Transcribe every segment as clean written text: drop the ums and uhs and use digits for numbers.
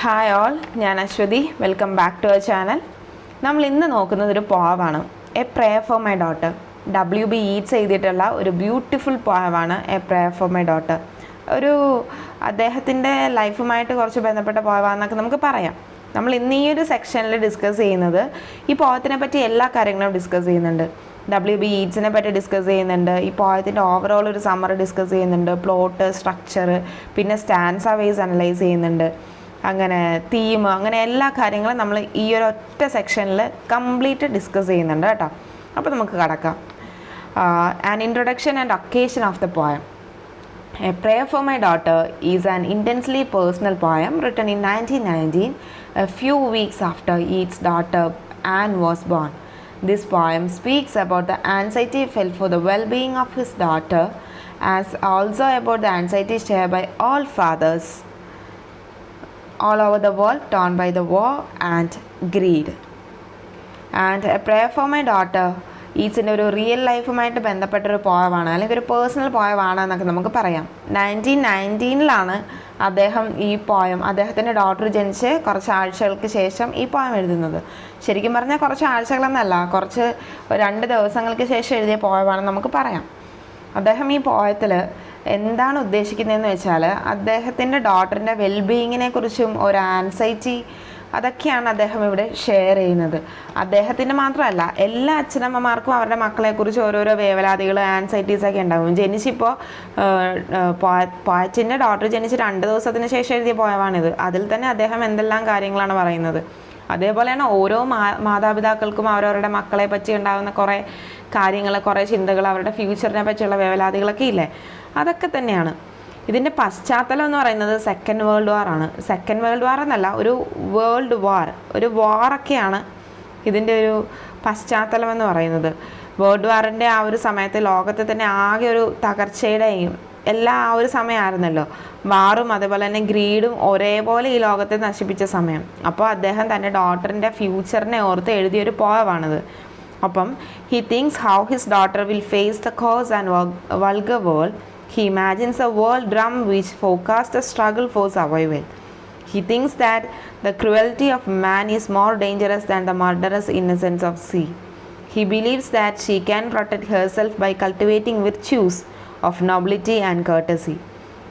Hi all, ഞാൻ Ashwathy. Welcome back to our channel. നമ്മൾ ഇന്ന് നോക്കുന്നത് ഒരു പോയമാണ്, a prayer for my daughter. W.B. Yeats എഴുതിയിട്ടുള്ള ഒരു ബ്യൂട്ടിഫുൾ പോയമാണ് a prayer for my daughter. ഒരു അദ്ദേഹത്തിൻ്റെ ലൈഫുമായിട്ട് കുറച്ച് ബന്ധപ്പെട്ട പോയവാന്നൊക്കെ നമുക്ക് പറയാം. നമ്മൾ ഇന്ന് ഈ ഒരു സെക്ഷനിൽ ഡിസ്കസ് ചെയ്യുന്നത് ഈ പോയത്തിനെ പറ്റി എല്ലാ കാര്യങ്ങളും ഡിസ്കസ് ചെയ്യുന്നുണ്ട്. W.B. Yeatsനെ പറ്റി ഡിസ്കസ് ചെയ്യുന്നുണ്ട്. ഈ പോയത്തിൻ്റെ ഓവറോൾ ഒരു സമ്മറി ഡിസ്കസ് ചെയ്യുന്നുണ്ട്. പ്ലോട്ട്, സ്ട്രക്ചർ, പിന്നെ സ്റ്റാൻസ വൈസ് അനലൈസ് ചെയ്യുന്നുണ്ട്. അങ്ങനെ തീം, അങ്ങനെ എല്ലാ കാര്യങ്ങളും നമ്മൾ ഈ ഒരു ഒറ്റ സെക്ഷനിൽ കംപ്ലീറ്റ് ഡിസ്കസ് ചെയ്യുന്നുണ്ട് കേട്ടോ. അപ്പോൾ നമുക്ക് കടക്കാം. An introduction and occasion of the poem. A Prayer for My Daughter is an intensely personal poem written in 1919, a few weeks after Yeats' daughter Anne was born. This poem speaks about the anxiety felt for the well-being of his daughter, as also about the anxiety shared by all fathers all over the world torn by the war and greed. And A Prayer for My Daughter ഈറ്റ്സിൻ്റെ ഒരു real ലൈഫുമായിട്ട് ബന്ധപ്പെട്ടൊരു പോയമാണ്, അല്ലെങ്കിൽ ഒരു personal പോയമാണ് എന്നൊക്കെ നമുക്ക് പറയാം. 1919 അദ്ദേഹം ഈ poem, അദ്ദേഹത്തിൻ്റെ daughter ജനിച്ച് കുറച്ച് ആഴ്ചകൾക്ക് ശേഷം ഈ പോയം എഴുതുന്നത്. ശരിക്കും പറഞ്ഞാൽ കുറച്ച് ആഴ്ചകളെന്നല്ല, കുറച്ച് 2 ദിവസങ്ങൾക്ക് ശേഷം എഴുതിയ പോയമാണെന്ന് നമുക്ക് പറയാം. അദ്ദേഹം ഈ പോയത്തിൽ എന്താണ് ഉദ്ദേശിക്കുന്നതെന്ന് വെച്ചാൽ, അദ്ദേഹത്തിൻ്റെ ഡോട്ടറിൻ്റെ വെൽബീയിങ്ങിനെ കുറിച്ചും ഒരു ആൻസൈറ്റി, അതൊക്കെയാണ് അദ്ദേഹം ഇവിടെ ഷെയർ ചെയ്യുന്നത്. അദ്ദേഹത്തിൻ്റെ മാത്രമല്ല, എല്ലാ അച്ഛനമ്മമാർക്കും അവരുടെ മക്കളെക്കുറിച്ച് ഓരോരോ വേവലാതികൾ, ആൻസൈറ്റീസൊക്കെ ഉണ്ടാകും. ജനിച്ചിപ്പോൾ പോയറ്റിൻ്റെ ഡോട്ടർ ജനിച്ച് 2 ദിവസത്തിന് ശേഷം എഴുതിയ പോയമാണിത്. അതിൽ തന്നെ അദ്ദേഹം എന്തെല്ലാം കാര്യങ്ങളാണ് പറയുന്നത്. അതേപോലെയാണ് ഓരോ മാതാപിതാക്കൾക്കും അവരവരുടെ മക്കളെ പറ്റി ഉണ്ടാകുന്ന കുറേ കാര്യങ്ങൾ, കുറേ ചിന്തകൾ, അവരുടെ ഫ്യൂച്ചറിനെ പറ്റിയുള്ള വേവലാതികളൊക്കെ ഇല്ലേ, അതൊക്കെ തന്നെയാണ്. ഇതിൻ്റെ പശ്ചാത്തലം എന്ന് പറയുന്നത് സെക്കൻഡ് വേൾഡ് വാർ ആണ്. സെക്കൻഡ് വേൾഡ് വാർ എന്നല്ല, ഒരു വേൾഡ് വാർ, ഒരു വാറൊക്കെയാണ് ഇതിൻ്റെ ഒരു പശ്ചാത്തലം എന്ന് പറയുന്നത്. വേൾഡ് വാറിൻ്റെ ആ ഒരു സമയത്ത് ലോകത്തെ തന്നെ ആകെ ഒരു തകർച്ചയുടെയും എല്ലാ ആ ഒരു സമയമായിരുന്നല്ലോ. വാറും അതേപോലെ തന്നെ ഗ്രീഡും ഒരേപോലെ ഈ ലോകത്തെ നശിപ്പിച്ച സമയം. അപ്പോൾ അദ്ദേഹം തൻ്റെ ഡോട്ടറിൻ്റെ ഫ്യൂച്ചറിനെ ഓർത്ത് എഴുതിയൊരു പോയമാണിത്. അപ്പം he thinks how his daughter will face the coarse and vulgar world. He imagines a world drum which forecasts a struggle for survival. He thinks that the cruelty of man is more dangerous than the murderous innocence of sea. He believes that she can protect herself by cultivating virtues of nobility and courtesy.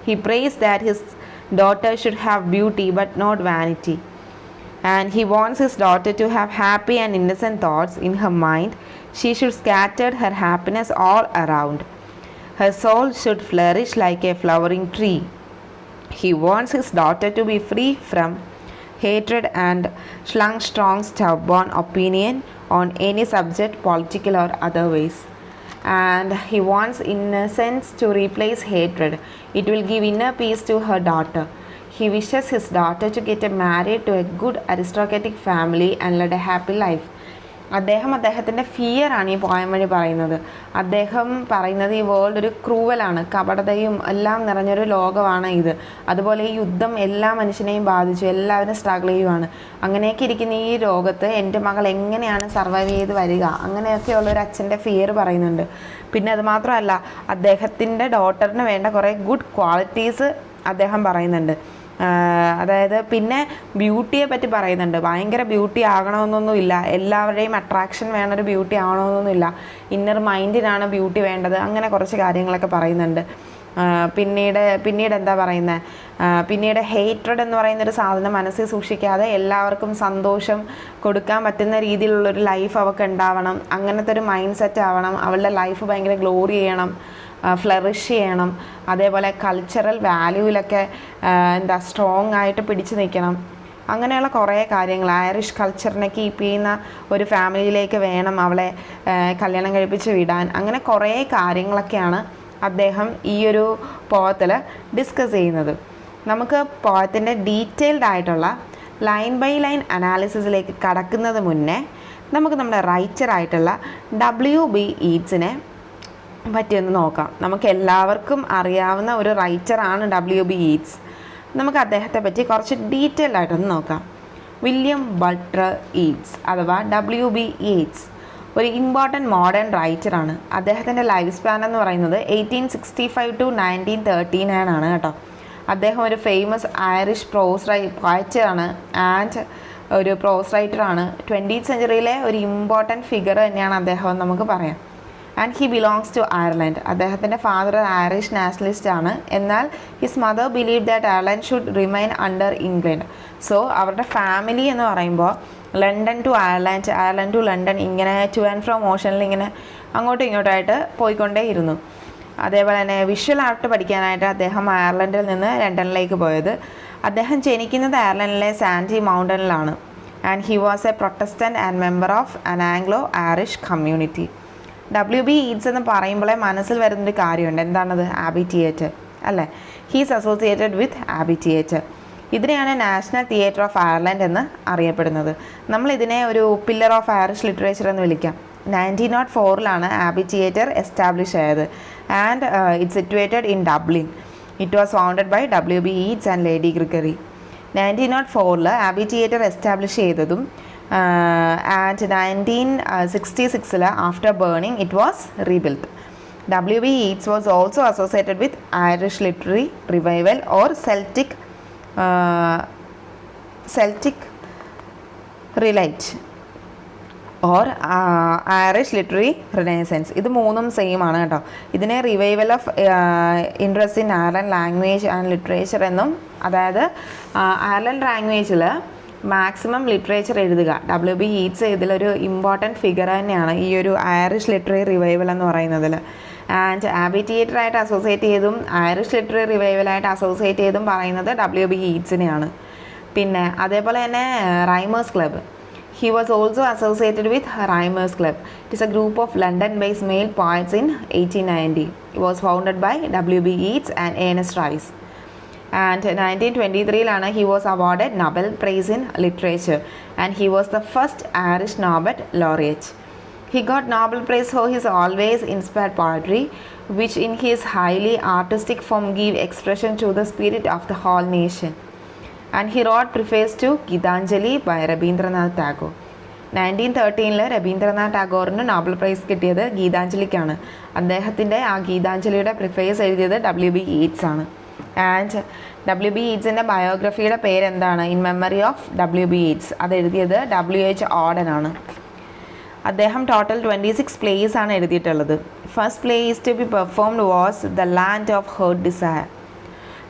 He prays that his daughter should have beauty but not vanity. And he wants his daughter to have happy and innocent thoughts in her mind. She should scatter her happiness all around. Her soul should flourish like a flowering tree. He wants his daughter to be free from hatred and slung strong stubborn opinion on any subject, political or otherwise. And he wants innocence to replace hatred. It will give inner peace to her daughter. He wishes his daughter to get married to a good aristocratic family and lead a happy life. അദ്ദേഹത്തിൻ്റെ ഫിയറാണ് ഈ poem വഴി പറയുന്നത്. അദ്ദേഹം പറയുന്നത് ഈ world ഒരു ക്രൂവലാണ്, കപടതയും എല്ലാം നിറഞ്ഞൊരു ലോകമാണ് ഇത്. അതുപോലെ ഈ യുദ്ധം എല്ലാ മനുഷ്യനെയും ബാധിച്ചു, എല്ലാവരും സ്ട്രഗിൾ ചെയ്യുവാണ്. അങ്ങനെയൊക്കെ ഇരിക്കുന്ന ഈ ലോകത്ത് എൻ്റെ മകൾ എങ്ങനെയാണ് സർവൈവ് ചെയ്ത് വരിക, അങ്ങനെയൊക്കെയുള്ളൊരു അച്ഛൻ്റെ ഫിയർ പറയുന്നുണ്ട്. പിന്നെ അത് മാത്രമല്ല, അദ്ദേഹത്തിൻ്റെ ഡോട്ടറിന് വേണ്ട കുറേ ഗുഡ് ക്വാളിറ്റീസ് അദ്ദേഹം പറയുന്നുണ്ട്. അതായത് പിന്നെ ബ്യൂട്ടിയെ പറ്റി പറയുന്നുണ്ട്. ഭയങ്കര ബ്യൂട്ടി ആകണമെന്നൊന്നുമില്ല, എല്ലാവരുടെയും അട്രാക്ഷൻ വേണൊരു ബ്യൂട്ടി ആകണമെന്നൊന്നുമില്ല, ഇന്നർ മൈൻഡിനാണ് ബ്യൂട്ടി വേണ്ടത്, അങ്ങനെ കുറച്ച് കാര്യങ്ങളൊക്കെ പറയുന്നുണ്ട്. പിന്നീട് എന്താ പറയുന്നത്, പിന്നീട് ഹേറ്റ്രഡ് എന്ന് പറയുന്നൊരു സാധനം മനസ്സിൽ സൂക്ഷിക്കാതെ എല്ലാവർക്കും സന്തോഷം കൊടുക്കാൻ പറ്റുന്ന രീതിയിലുള്ളൊരു ലൈഫ് അവൾക്ക് ഉണ്ടാവണം, അങ്ങനത്തെ ഒരു മൈൻഡ് സെറ്റ് ആവണം, അവളുടെ ലൈഫ് ഭയങ്കര ഗ്ലോറി ചെയ്യണം, ഫ്ലറിഷ് ചെയ്യണം. അതേപോലെ കൾച്ചറൽ വാല്യൂവിലൊക്കെ സ്ട്രോങ് ആയിട്ട് പിടിച്ചു നിൽക്കണം. അങ്ങനെയുള്ള കുറേ കാര്യങ്ങൾ, ഐറിഷ് കൾച്ചറിനെ കീപ്പ് ചെയ്യുന്ന ഒരു ഫാമിലിയിലേക്ക് വേണം അവളെ കല്യാണം കഴിപ്പിച്ച് വിടാൻ. അങ്ങനെ കുറേ കാര്യങ്ങളൊക്കെയാണ് അദ്ദേഹം ഈ ഒരു പോയത്തിൽ ഡിസ്കസ് ചെയ്യുന്നത്. നമുക്ക് പോയത്തിൻ്റെ ഡീറ്റെയിൽഡ് ആയിട്ടുള്ള ലൈൻ ബൈ ലൈൻ അനാലിസിസിലേക്ക് കടക്കുന്നത് മുന്നേ നമുക്ക് നമ്മുടെ റൈറ്ററായിട്ടുള്ള W.B. Yeatsനെ പറ്റിയൊന്ന് നോക്കാം. നമുക്ക് എല്ലാവർക്കും അറിയാവുന്ന ഒരു റൈറ്ററാണ് W.B. Yeats. നമുക്ക് അദ്ദേഹത്തെ പറ്റി കുറച്ച് ഡീറ്റെയിൽ ആയിട്ടൊന്ന് നോക്കാം. വില്യം ബട്ട്ലർ യീറ്റ്സ് അഥവാ W.B. Yeats ഒരു ഇമ്പോർട്ടൻറ്റ് മോഡേൺ റൈറ്ററാണ്. അദ്ദേഹത്തിൻ്റെ ലൈഫ് സ്പാൻ എന്ന് പറയുന്നത് 1865 to 1939 ആണ് കേട്ടോ. അദ്ദേഹം ഒരു ഫേമസ് ഐറിഷ് പോയറ്റാണ് ആൻഡ് ഒരു പ്രോസ് റൈറ്ററാണ്. 20th സെഞ്ച്വറിയിലെ ഒരു ഇമ്പോർട്ടൻറ്റ് ഫിഗർ തന്നെയാണ് അദ്ദേഹം എന്ന് നമുക്ക് പറയാം. And he belongs to Ireland. അദ്ദേഹത്തിൻ്റെ ഫാദർ ഐറിഷ് നാഷണലിസ്റ്റ് ആണ്. എന്നാൽ his mother believe that Ireland should remain under England. So അവരുടെ ഫാമിലി എന്ന് പറയുമ്പോൾ London to Ireland, Ireland to London, ഇങ്ങനെ ടു ആൻഡ് ഫ്രോം ഓഷനിൽ ഇങ്ങനെ അങ്ങോട്ടും ഇങ്ങോട്ടായിട്ട് പോയിക്കൊണ്ടേയിരുന്നു. അതേപോലെ തന്നെ വിഷ്വൽ ആർട്ട് പഠിക്കാനായിട്ട് അദ്ദേഹം അയർലൻഡിൽ നിന്ന് ലണ്ടനിലേക്ക് പോയത്. അദ്ദേഹം ജനിക്കുന്നത് അയർലൻഡിലെ സാൻഡി മൗണ്ടനിലാണ്. And he was a Protestant and member of an Anglo Irish community. W.B. Yeats എന്ന് പറയുമ്പോഴേ മനസ്സിൽ വരുന്നൊരു കാര്യമുണ്ട്. എന്താണത്? ആബി തിയേറ്റർ അല്ലേ? He's associated with Abbey Theatre. ഇതിനെയാണ് നാഷണൽ തിയേറ്റർ ഓഫ് അയർലൻഡ് എന്ന് അറിയപ്പെടുന്നത്. നമ്മളിതിനെ ഒരു പില്ലർ ഓഫ് ഐറിഷ് ലിറ്ററേച്ചർ എന്ന് വിളിക്കാം. 1904 ആബി തിയേറ്റർ എസ്റ്റാബ്ലിഷ് ആയത്. And it's situated in Dublin. It was founded by W.B. Yeats and Lady Gregory. 1904 Abbey Theatre establish ചെയ്തതും and 1966 after burning it was rebuilt. W.B. Yeats was also associated with Irish literary revival or Celtic relate or Irish literary renaissance. ഇത് മൂന്നും same ആണ് കേട്ടോ. ഇതിനെ revival of interest in Ireland language and literature എന്നും, അതായത് Ireland ലാംഗ്വേജിൽ maximum literature എഴുതുക. W.B. Yeats ഇതിലൊരു ഇമ്പോർട്ടൻറ്റ് ഫിഗർ തന്നെയാണ് ഈ ഒരു ഐറിഷ് ലിറ്റററി റിവൈവൽ എന്ന് പറയുന്നതിൽ. ആൻഡ് ആബി തിയേറ്ററായിട്ട് അസോസിയേറ്റ് ചെയ്തും ഐറിഷ് ലിറ്റററി റിവൈവലായിട്ട് അസോസിയേറ്റ് ചെയ്തും പറയുന്നത് W.B. Yeatsനെയാണ്. പിന്നെ അതേപോലെ തന്നെ റൈമേഴ്സ് club. He was also associated with Rhymers Club. It is a group of London-based male poets in 1890. It was founded by W.B. Yeats and Ernest Rhys. And 1923 he was awarded Nobel Prize in Literature, and he was the first Irish Nobel laureate. He got Nobel Prize for his always inspired poetry, which in his highly artistic form gave expression to the spirit of the whole nation. And he wrote preface to Gitanjali by Rabindranath Tagore. 1913 Rabindranath ടാഗോറിന് Nobel prize കിട്ടിയത് ഗീതാഞ്ജലിക്കാണ്. അദ്ദേഹത്തിൻ്റെ ആ ഗീതാഞ്ജലിയുടെ preface എഴുതിയത് W.B. Yeats ആണ്. And W.B. Yeatsൻ്റെ ബയോഗ്രഫിയുടെ പേരെന്താണ്? In memory of W.B. Yeats. അത് എഴുതിയത് W.H. Auden ആണ്. അദ്ദേഹം ടോട്ടൽ 26 പ്ലേസ് ആണ് എഴുതിയിട്ടുള്ളത്. First play is to be performed was the land of heart desire.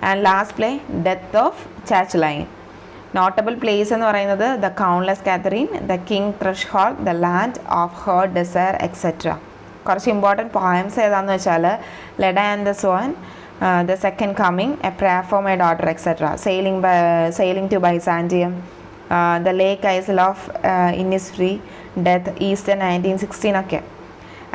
And last play death of Cuchulain. Notable plays എന്ന് പറയുന്നത് the countess Cathleen, the king threshold, the land of heart desire etcetera. കുറച്ച് important poems ഏതാണെന്ന് വെച്ചാൽ Leda and the swan, the second coming, a prayer for my daughter etcetera, sailing to Byzantium, the lake isle of Innisfree, death, Easter 1916 ഒക്കെ.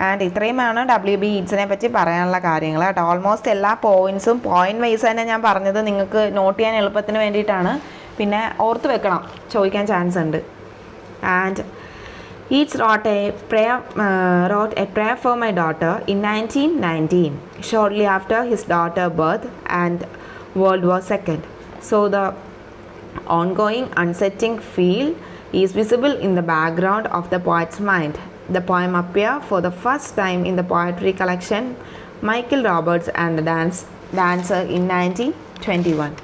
And ഇത്രയുമാണ് W.B. Yeatsനെ പറ്റി പറയാനുള്ള കാര്യങ്ങൾ കേട്ടോ. Almost എല്ലാ പോയിൻറ്റ്സും പോയിൻറ്റ് വൈസ് തന്നെ ഞാൻ പറഞ്ഞത് നിങ്ങൾക്ക് നോട്ട് ചെയ്യാൻ എളുപ്പത്തിന് വേണ്ടിയിട്ടാണ്. പിന്നെ ഓർത്ത് വെക്കണം, ചോദിക്കാൻ ചാൻസ് ഉണ്ട്. And Yeats wrote a prayer for my daughter in 1919, shortly after his daughter's birth and World War II. So the ongoing unsettling feel is visible in the background of the poet's mind. The poem appeared for the first time in the poetry collection Michael Roberts and the Dancer in 1921.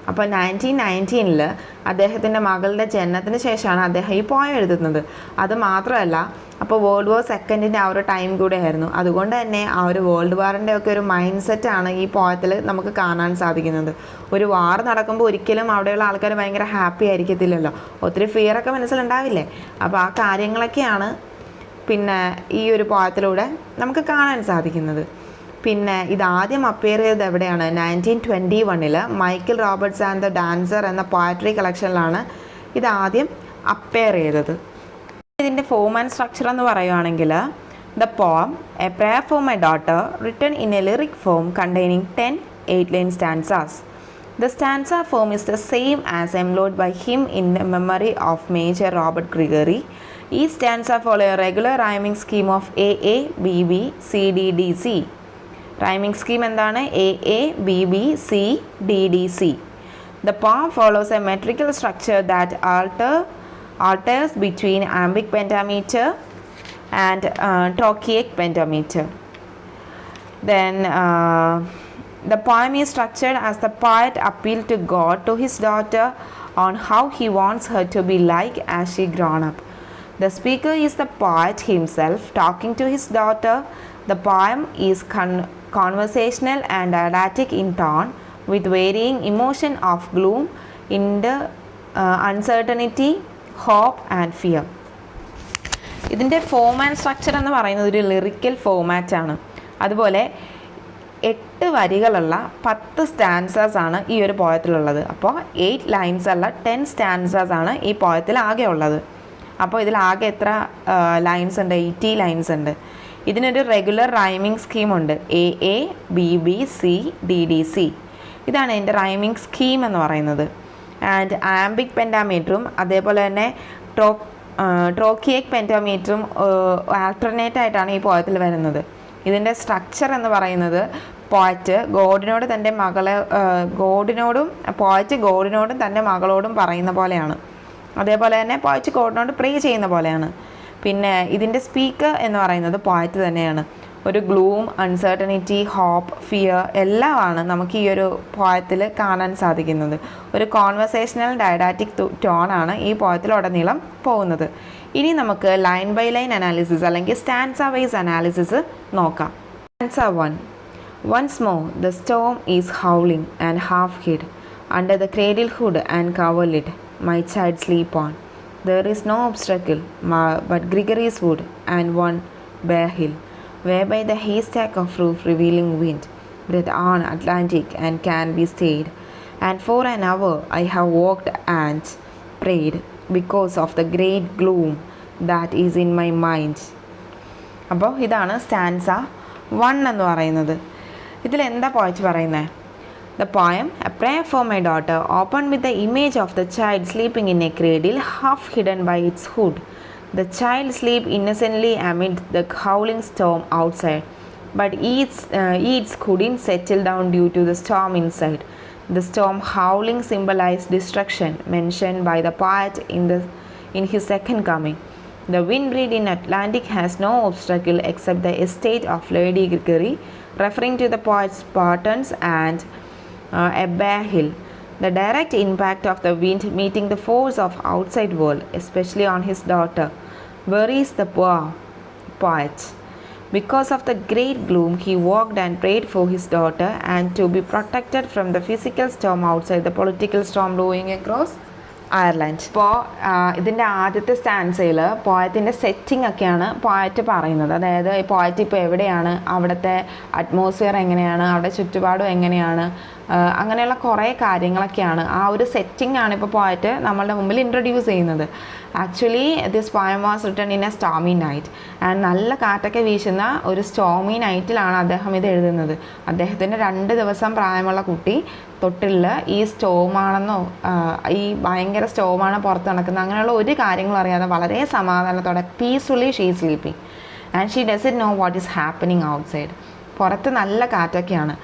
അപ്പോൾ 1919 അദ്ദേഹത്തിൻ്റെ മകളുടെ ജനനത്തിന് ശേഷമാണ് അദ്ദേഹം ഈ poem എഴുതുന്നത്. അത് മാത്രമല്ല, അപ്പോൾ വേൾഡ് വാർ സെക്കൻഡിൻ്റെ ആ ഒരു ടൈം കൂടെ ആയിരുന്നു. അതുകൊണ്ട് തന്നെ ആ ഒരു വേൾഡ് വാറിൻ്റെ ഒക്കെ ഒരു മൈൻഡ് സെറ്റാണ് ഈ പോയത്തിൽ നമുക്ക് കാണാൻ സാധിക്കുന്നത്. ഒരു വാർ നടക്കുമ്പോൾ ഒരിക്കലും അവിടെയുള്ള ആൾക്കാർ ഭയങ്കര ഹാപ്പി ആയിരിക്കത്തില്ലല്ലോ, ഒത്തിരി ഫിയറൊക്കെ മനസ്സിലുണ്ടാവില്ലേ. അപ്പോൾ ആ കാര്യങ്ങളൊക്കെയാണ് പിന്നെ ഈ ഒരു പോയത്തിലൂടെ നമുക്ക് കാണാൻ സാധിക്കുന്നത്. പിന്നെ ഇതാദ്യം അപ്പിയർ ചെയ്തത് എവിടെയാണ്? 1921 Michael Roberts and the dancer എന്ന പോയട്രി കളക്ഷനിലാണ് ഇതാദ്യം അപ്പിയർ ചെയ്തത്. ഇതിൻ്റെ ഫോം ആൻഡ് സ്ട്രക്ചർ എന്ന് പറയുകയാണെങ്കിൽ the poem A prayer for my daughter written in A lyric form containing 10 8-line stanzas. The stanza form is the same as employed by him in the memory of Major Robert Gregory. Each stanza follows a regular rhyming scheme of AA, BB, CDDC. Rhyming scheme എന്താണ്? AA, BB, C, DDC. The poem follows a metrical structure that alters between iambic pentameter and trochaic pentameter. Then The poem is structured as the poet appealed to God to his daughter on how he wants her to be like as she grown up. The speaker is the poet himself talking to his daughter. The poem is conversational and didactic in tone, with varying emotion of gloom, uncertainty, hope and fear. ഇതിൻ്റെ form and structure എന്ന് പറയുന്നത് ഒരു lyrical ഫോമാറ്റാണ്. അതുപോലെ 8 വരികളുള്ള 10 സ്റ്റാൻസേഴ്സ് ആണ് ഈ ഒരു പോയത്തിലുള്ളത്. അപ്പോൾ 8 lines അല്ല 10 സ്റ്റാൻസേഴ്സ് ആണ് ഈ പോയത്തിൽ ആകെ ഉള്ളത്. അപ്പോൾ ഇതിൽ ആകെ എത്ര ലൈൻസ് ഉണ്ട്? 80 ലൈൻസ് ഉണ്ട്. ഇതിനൊരു റെഗുലർ റൈമിംഗ് സ്കീമുണ്ട്. A B B C D D C. ഇതാണ് ഇതിൻ്റെ റൈമിംഗ് സ്കീം എന്ന് പറയുന്നത്. ആൻഡ് ആംബിക് പെൻറ്റാമീറ്ററും അതേപോലെ തന്നെ ട്രോക്കിയക് പെൻറ്റാമീറ്ററും ആൾട്ടർനേറ്റ് ആയിട്ടാണ് ഈ പോയത്തിൽ വരുന്നത്. ഇതിൻ്റെ സ്ട്രക്ചർ എന്ന് പറയുന്നത് പോയറ്റ് ഗോഡിനോട് തൻ്റെ മകളെ ഗോഡിനോടും തൻ്റെ മകളോടും പറയുന്ന പോലെയാണ്. അതേപോലെ തന്നെ പോയറ്റ് ഗോഡിനോട് പ്രേ ചെയ്യുന്ന പോലെയാണ്. പിന്നെ ഇതിൻ്റെ സ്പീക്കർ എന്ന് പറയുന്നത് പോയറ്റ് തന്നെയാണ്. ഒരു ഗ്ലൂം, അൺസർട്ടനിറ്റി, ഹോപ്പ്, ഫിയർ എല്ലാമാണ് നമുക്ക് ഈ ഒരു പോയത്തിൽ കാണാൻ സാധിക്കുന്നത്. ഒരു കോൺവെർസേഷണൽ ഡയഡാറ്റിക് ടോണാണ് ഈ പോയത്തിലുടനീളം പോകുന്നത്. ഇനി നമുക്ക് ലൈൻ ബൈ ലൈൻ അനാലിസിസ് അല്ലെങ്കിൽ സ്റ്റാൻസ വൈസ് അനാലിസിസ് നോക്കാം. Stanza 1. Once more the storm is howling and half hid under the cradle hood and coverlid. My child sleep on. There is no obstacle but Grigory's wood and one bare hill, whereby the haystack of roof revealing wind breath on Atlantic and can be stayed. And for an hour I have walked and prayed because of the great gloom that is in my mind. അപ്പോൾ ഇതാണ് stanza 1 എന്ന് പറയുന്നത്. ഇതിലെന്താ poet പറയുന്നത്? The poem, a prayer for my daughter, opened with the image of the child sleeping in a cradle half hidden by its hood. The child sleep innocently amid the howling storm outside, but Yeats couldn't settle down due to the storm inside. The storm howling symbolized destruction, mentioned by the poet in his second coming. The windbreed in Atlantic has no obstacle except the estate of Lady Grigory, referring to the poet's Spartans and a bare hill. The direct impact of the wind meeting the force of outside world, especially on his daughter, worries the poor poet. Because of the great gloom, he walked and prayed for his daughter and to be protected from the physical storm outside, the political storm blowing across Ireland. ഇപ്പോൾ ഇതിൻ്റെ ആദ്യത്തെ സ്റ്റാൻസയിൽ പോയത്തിൻ്റെ setting ഒക്കെയാണ് poet പറയുന്നത്. അതായത് ഈ poet ഇപ്പോൾ എവിടെയാണ്, അവിടുത്തെ അറ്റ്മോസ്ഫിയർ എങ്ങനെയാണ്, അവിടെ ചുറ്റുപാടും എങ്ങനെയാണ്, അങ്ങനെയുള്ള കുറേ കാര്യങ്ങളൊക്കെയാണ്. ആ ഒരു സെറ്റിംഗ് ആണ് ഇപ്പോൾ പോയറ്റ് നമ്മളുടെ മുമ്പിൽ ഇൻട്രൊഡ്യൂസ് ചെയ്യുന്നത്. Actually this poem was written in A stormy night. And നല്ല കാറ്റൊക്കെ വീശുന്ന ഒരു സ്റ്റോമി നൈറ്റിലാണ് അദ്ദേഹം ഇത് എഴുതുന്നത്. അദ്ദേഹത്തിൻ്റെ 2 ദിവസം പ്രായമുള്ള കുട്ടി തൊട്ടില്ല ഈ സ്റ്റോമാണെന്നോ ഈ ഭയങ്കര സ്റ്റോമാണ് പുറത്ത് നടക്കുന്നത് അങ്ങനെയുള്ള ഒരു കാര്യങ്ങളും അറിയാതെ വളരെ സമാധാനത്തോടെ peacefully she sleeping and she doesn't no what is happening outside. പുറത്ത് നല്ല കാറ്റൊക്കെയാണ്.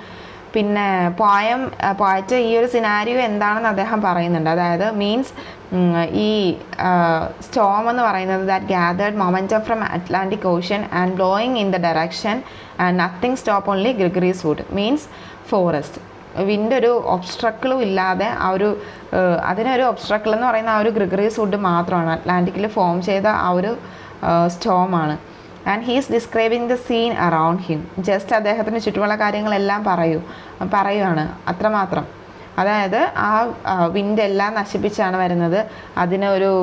പിന്നെ പോയറ്റ് ഈ ഒരു സിനാരിയോ എന്താണെന്ന് അദ്ദേഹം പറയുന്നുണ്ട്. അതായത് മീൻസ് ഈ സ്റ്റോം എന്ന് പറയുന്നത് that gathered momentum from Atlantic Ocean and blowing in the direction and nothing stop only Gregory's wood means forest. Wind ഒരു ഒബ്സ്ട്രക്കിളും ഇല്ലാതെ ആ ഒരു അതിനൊരു ഒബ്സ്ട്രക്കിൾ എന്ന് പറയുന്ന ആ ഒരു ഗ്രിഗറീസ് വുഡ് മാത്രമാണ് അറ്റ്ലാന്റിക്കിൽ ഫോം ചെയ്ത ആ ഒരു സ്റ്റോമാണ്. And he's describing the scene around him. Just അദ്ദേഹത്തിന് ചുറ്റുമുള്ള കാര്യങ്ങളെല്ലാം പറയുകയാണ് അത്രമാത്രം. അതായത് ആ വിൻഡ് എല്ലാം നശിപ്പിച്ചാണ് വരുന്നത്. അതിന് ഒരു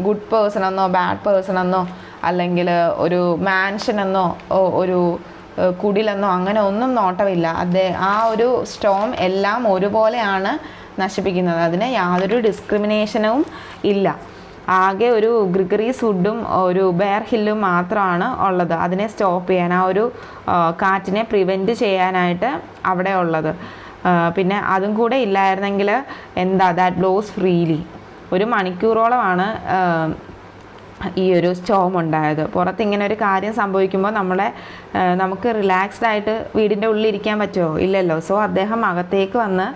ഗുഡ് പേഴ്സൺ എന്നോ ബാഡ് പേഴ്സൺ എന്നോ അല്ലെങ്കിൽ ഒരു മാൻഷൻ എന്നോ ഒരു കുടിലെന്നോ അങ്ങനെ ഒന്നും നോട്ടമില്ല. ആ ഒരു സ്റ്റോം എല്ലാം ഒരുപോലെയാണ് നശിപ്പിക്കുന്നത്. അതിന് യാതൊരു ഡിസ്ക്രിമിനേഷനും ഇല്ല. ആകെ ഒരു ഗ്രിഗറീസ് വുഡും ഒരു ബെയർ ഹില്ലും മാത്രമാണ് ഉള്ളത് അതിനെ സ്റ്റോപ്പ് ചെയ്യാൻ, ആ ഒരു കാറ്റിനെ പ്രിവെൻറ്റ് ചെയ്യാനായിട്ട് അവിടെ ഉള്ളത്. പിന്നെ അതും കൂടെ ഇല്ലായിരുന്നെങ്കിൽ എന്താ ദാറ്റ് ബ്ലോസ് ഫ്രീലി. 1 മണിക്കൂറോളമാണ് ഈ ഒരു സ്റ്റോം ഉണ്ടായത്. പുറത്ത് ഇങ്ങനെ ഒരു കാര്യം സംഭവിക്കുമ്പോൾ നമുക്ക് റിലാക്സ്ഡ് ആയിട്ട് വീടിൻ്റെ ഉള്ളിൽ ഇരിക്കാൻ പറ്റുമോ? ഇല്ലല്ലോ. സോ അദ്ദേഹം അകത്തേക്ക് വന്ന്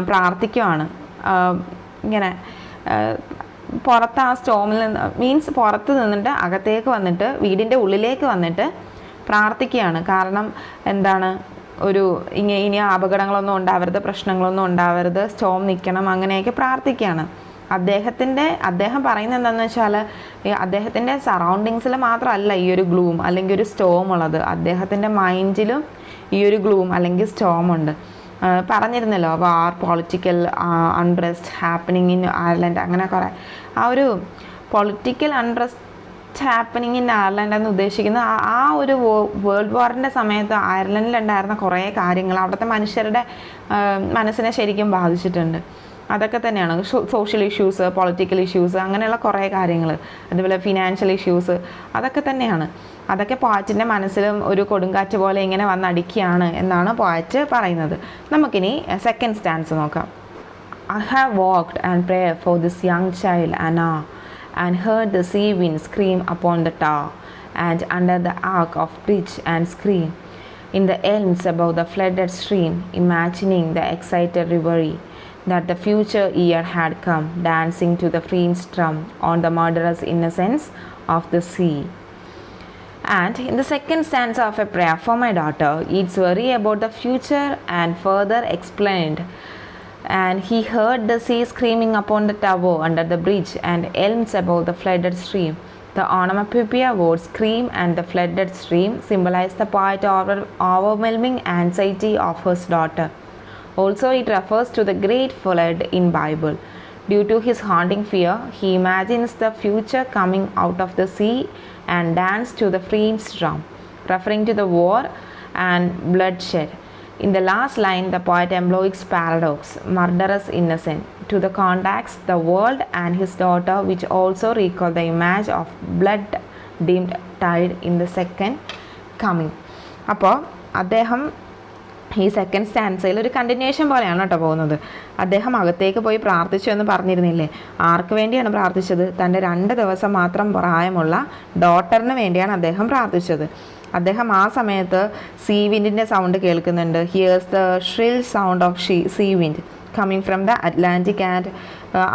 പ്രാർത്ഥിക്കുവാണ്. ഇങ്ങനെ പുറത്ത് ആ സ്റ്റോമിൽ നിന്ന് മീൻസ് പുറത്ത് നിന്നിട്ട് അകത്തേക്ക് വന്നിട്ട് വീടിൻ്റെ ഉള്ളിലേക്ക് വന്നിട്ട് പ്രാർത്ഥിക്കുകയാണ്. കാരണം എന്താണ്, ഒരു ഇനി അപകടങ്ങളൊന്നും ഉണ്ടാവരുത്, പ്രശ്നങ്ങളൊന്നും ഉണ്ടാവരുത്, സ്റ്റോം നിൽക്കണം, അങ്ങനെയൊക്കെ പ്രാർത്ഥിക്കുകയാണ്. അദ്ദേഹം പറയുന്നത് എന്താണെന്ന് വെച്ചാൽ അദ്ദേഹത്തിൻ്റെ സറൗണ്ടിങ്സിൽ മാത്രമല്ല ഈ ഒരു ഗ്ലൂം അല്ലെങ്കിൽ ഒരു സ്റ്റോം ഉള്ളത്, അദ്ദേഹത്തിൻ്റെ മൈൻഡിലും ഈ ഒരു ഗ്ലൂം അല്ലെങ്കിൽ സ്റ്റോം ഉണ്ട്. പറഞ്ഞിരുന്നല്ലോ, war, political unrest happening in Ireland, അങ്ങനെ കുറേ ആ ഒരു political unrest happening in Ireland എന്ന് ഉദ്ദേശിക്കുന്ന ആ ഒരു വേൾഡ് വാറിൻ്റെ സമയത്ത് അയർലൻഡിലുണ്ടായിരുന്ന കുറേ കാര്യങ്ങൾ അവിടുത്തെ മനുഷ്യരുടെ മനസ്സിനെ ശരിക്കും ബാധിച്ചിട്ടുണ്ട്. അതൊക്കെ തന്നെയാണ് സോഷ്യൽ ഇഷ്യൂസ്, പൊളിറ്റിക്കൽ ഇഷ്യൂസ്, അങ്ങനെയുള്ള കുറേ കാര്യങ്ങൾ, അതുപോലെ ഫിനാൻഷ്യൽ ഇഷ്യൂസ്, അതൊക്കെ തന്നെയാണ്. അതൊക്കെ പോയറ്റിൻ്റെ മനസ്സിലും ഒരു കൊടുങ്കാറ്റ് പോലെ ഇങ്ങനെ വന്നടിക്കുകയാണ് എന്നാണ് പോയറ്റ് പറയുന്നത്. നമുക്കിനി സെക്കൻഡ് സ്റ്റാൻസ് നോക്കാം. I have walked and prayed for this young child Anna, and heard the sea wind scream upon the tower, and under the arc of bridge and scream, in the elms above the flooded stream, imagining the excited reverie, that the future year had come, dancing to the free strum on the murderous innocence of the sea. And in the second stanza of A Prayer for My Daughter, it's worry about the future and further explained. And he heard the sea screaming upon the tower under the bridge and elms above the flooded stream. The onomatopoeia word scream and the flooded stream symbolize the poet's overwhelming anxiety of his daughter. Also, it refers to the great flood in Bible. Due to his haunting fear, he imagines the future coming out of the sea and dance to the free drum, referring to the war and bloodshed. In the last line, the poet employs paradox, murderous innocent, to the contacts, the world and his daughter, which also recall the image of blood-dimmed tide in the second coming. അപ്പോൾ അദ്ദേഹം ഈ second സ്റ്റാൻസയിൽ ഒരു continuation പോലെയാണ് കേട്ടോ പോകുന്നത്. അദ്ദേഹം അകത്തേക്ക് പോയി പ്രാർത്ഥിച്ചു എന്ന് പറഞ്ഞിരുന്നില്ലേ? ആർക്ക് വേണ്ടിയാണ് പ്രാർത്ഥിച്ചത്? തൻ്റെ 2 ദിവസം മാത്രം പ്രായമുള്ള ഡോട്ടറിന് വേണ്ടിയാണ് അദ്ദേഹം പ്രാർത്ഥിച്ചത്. അദ്ദേഹം ആ സമയത്ത് സീ വിൻഡിൻ്റെ സൗണ്ട് കേൾക്കുന്നുണ്ട്. Here's the shrill sound of sea wind coming from the Atlantic and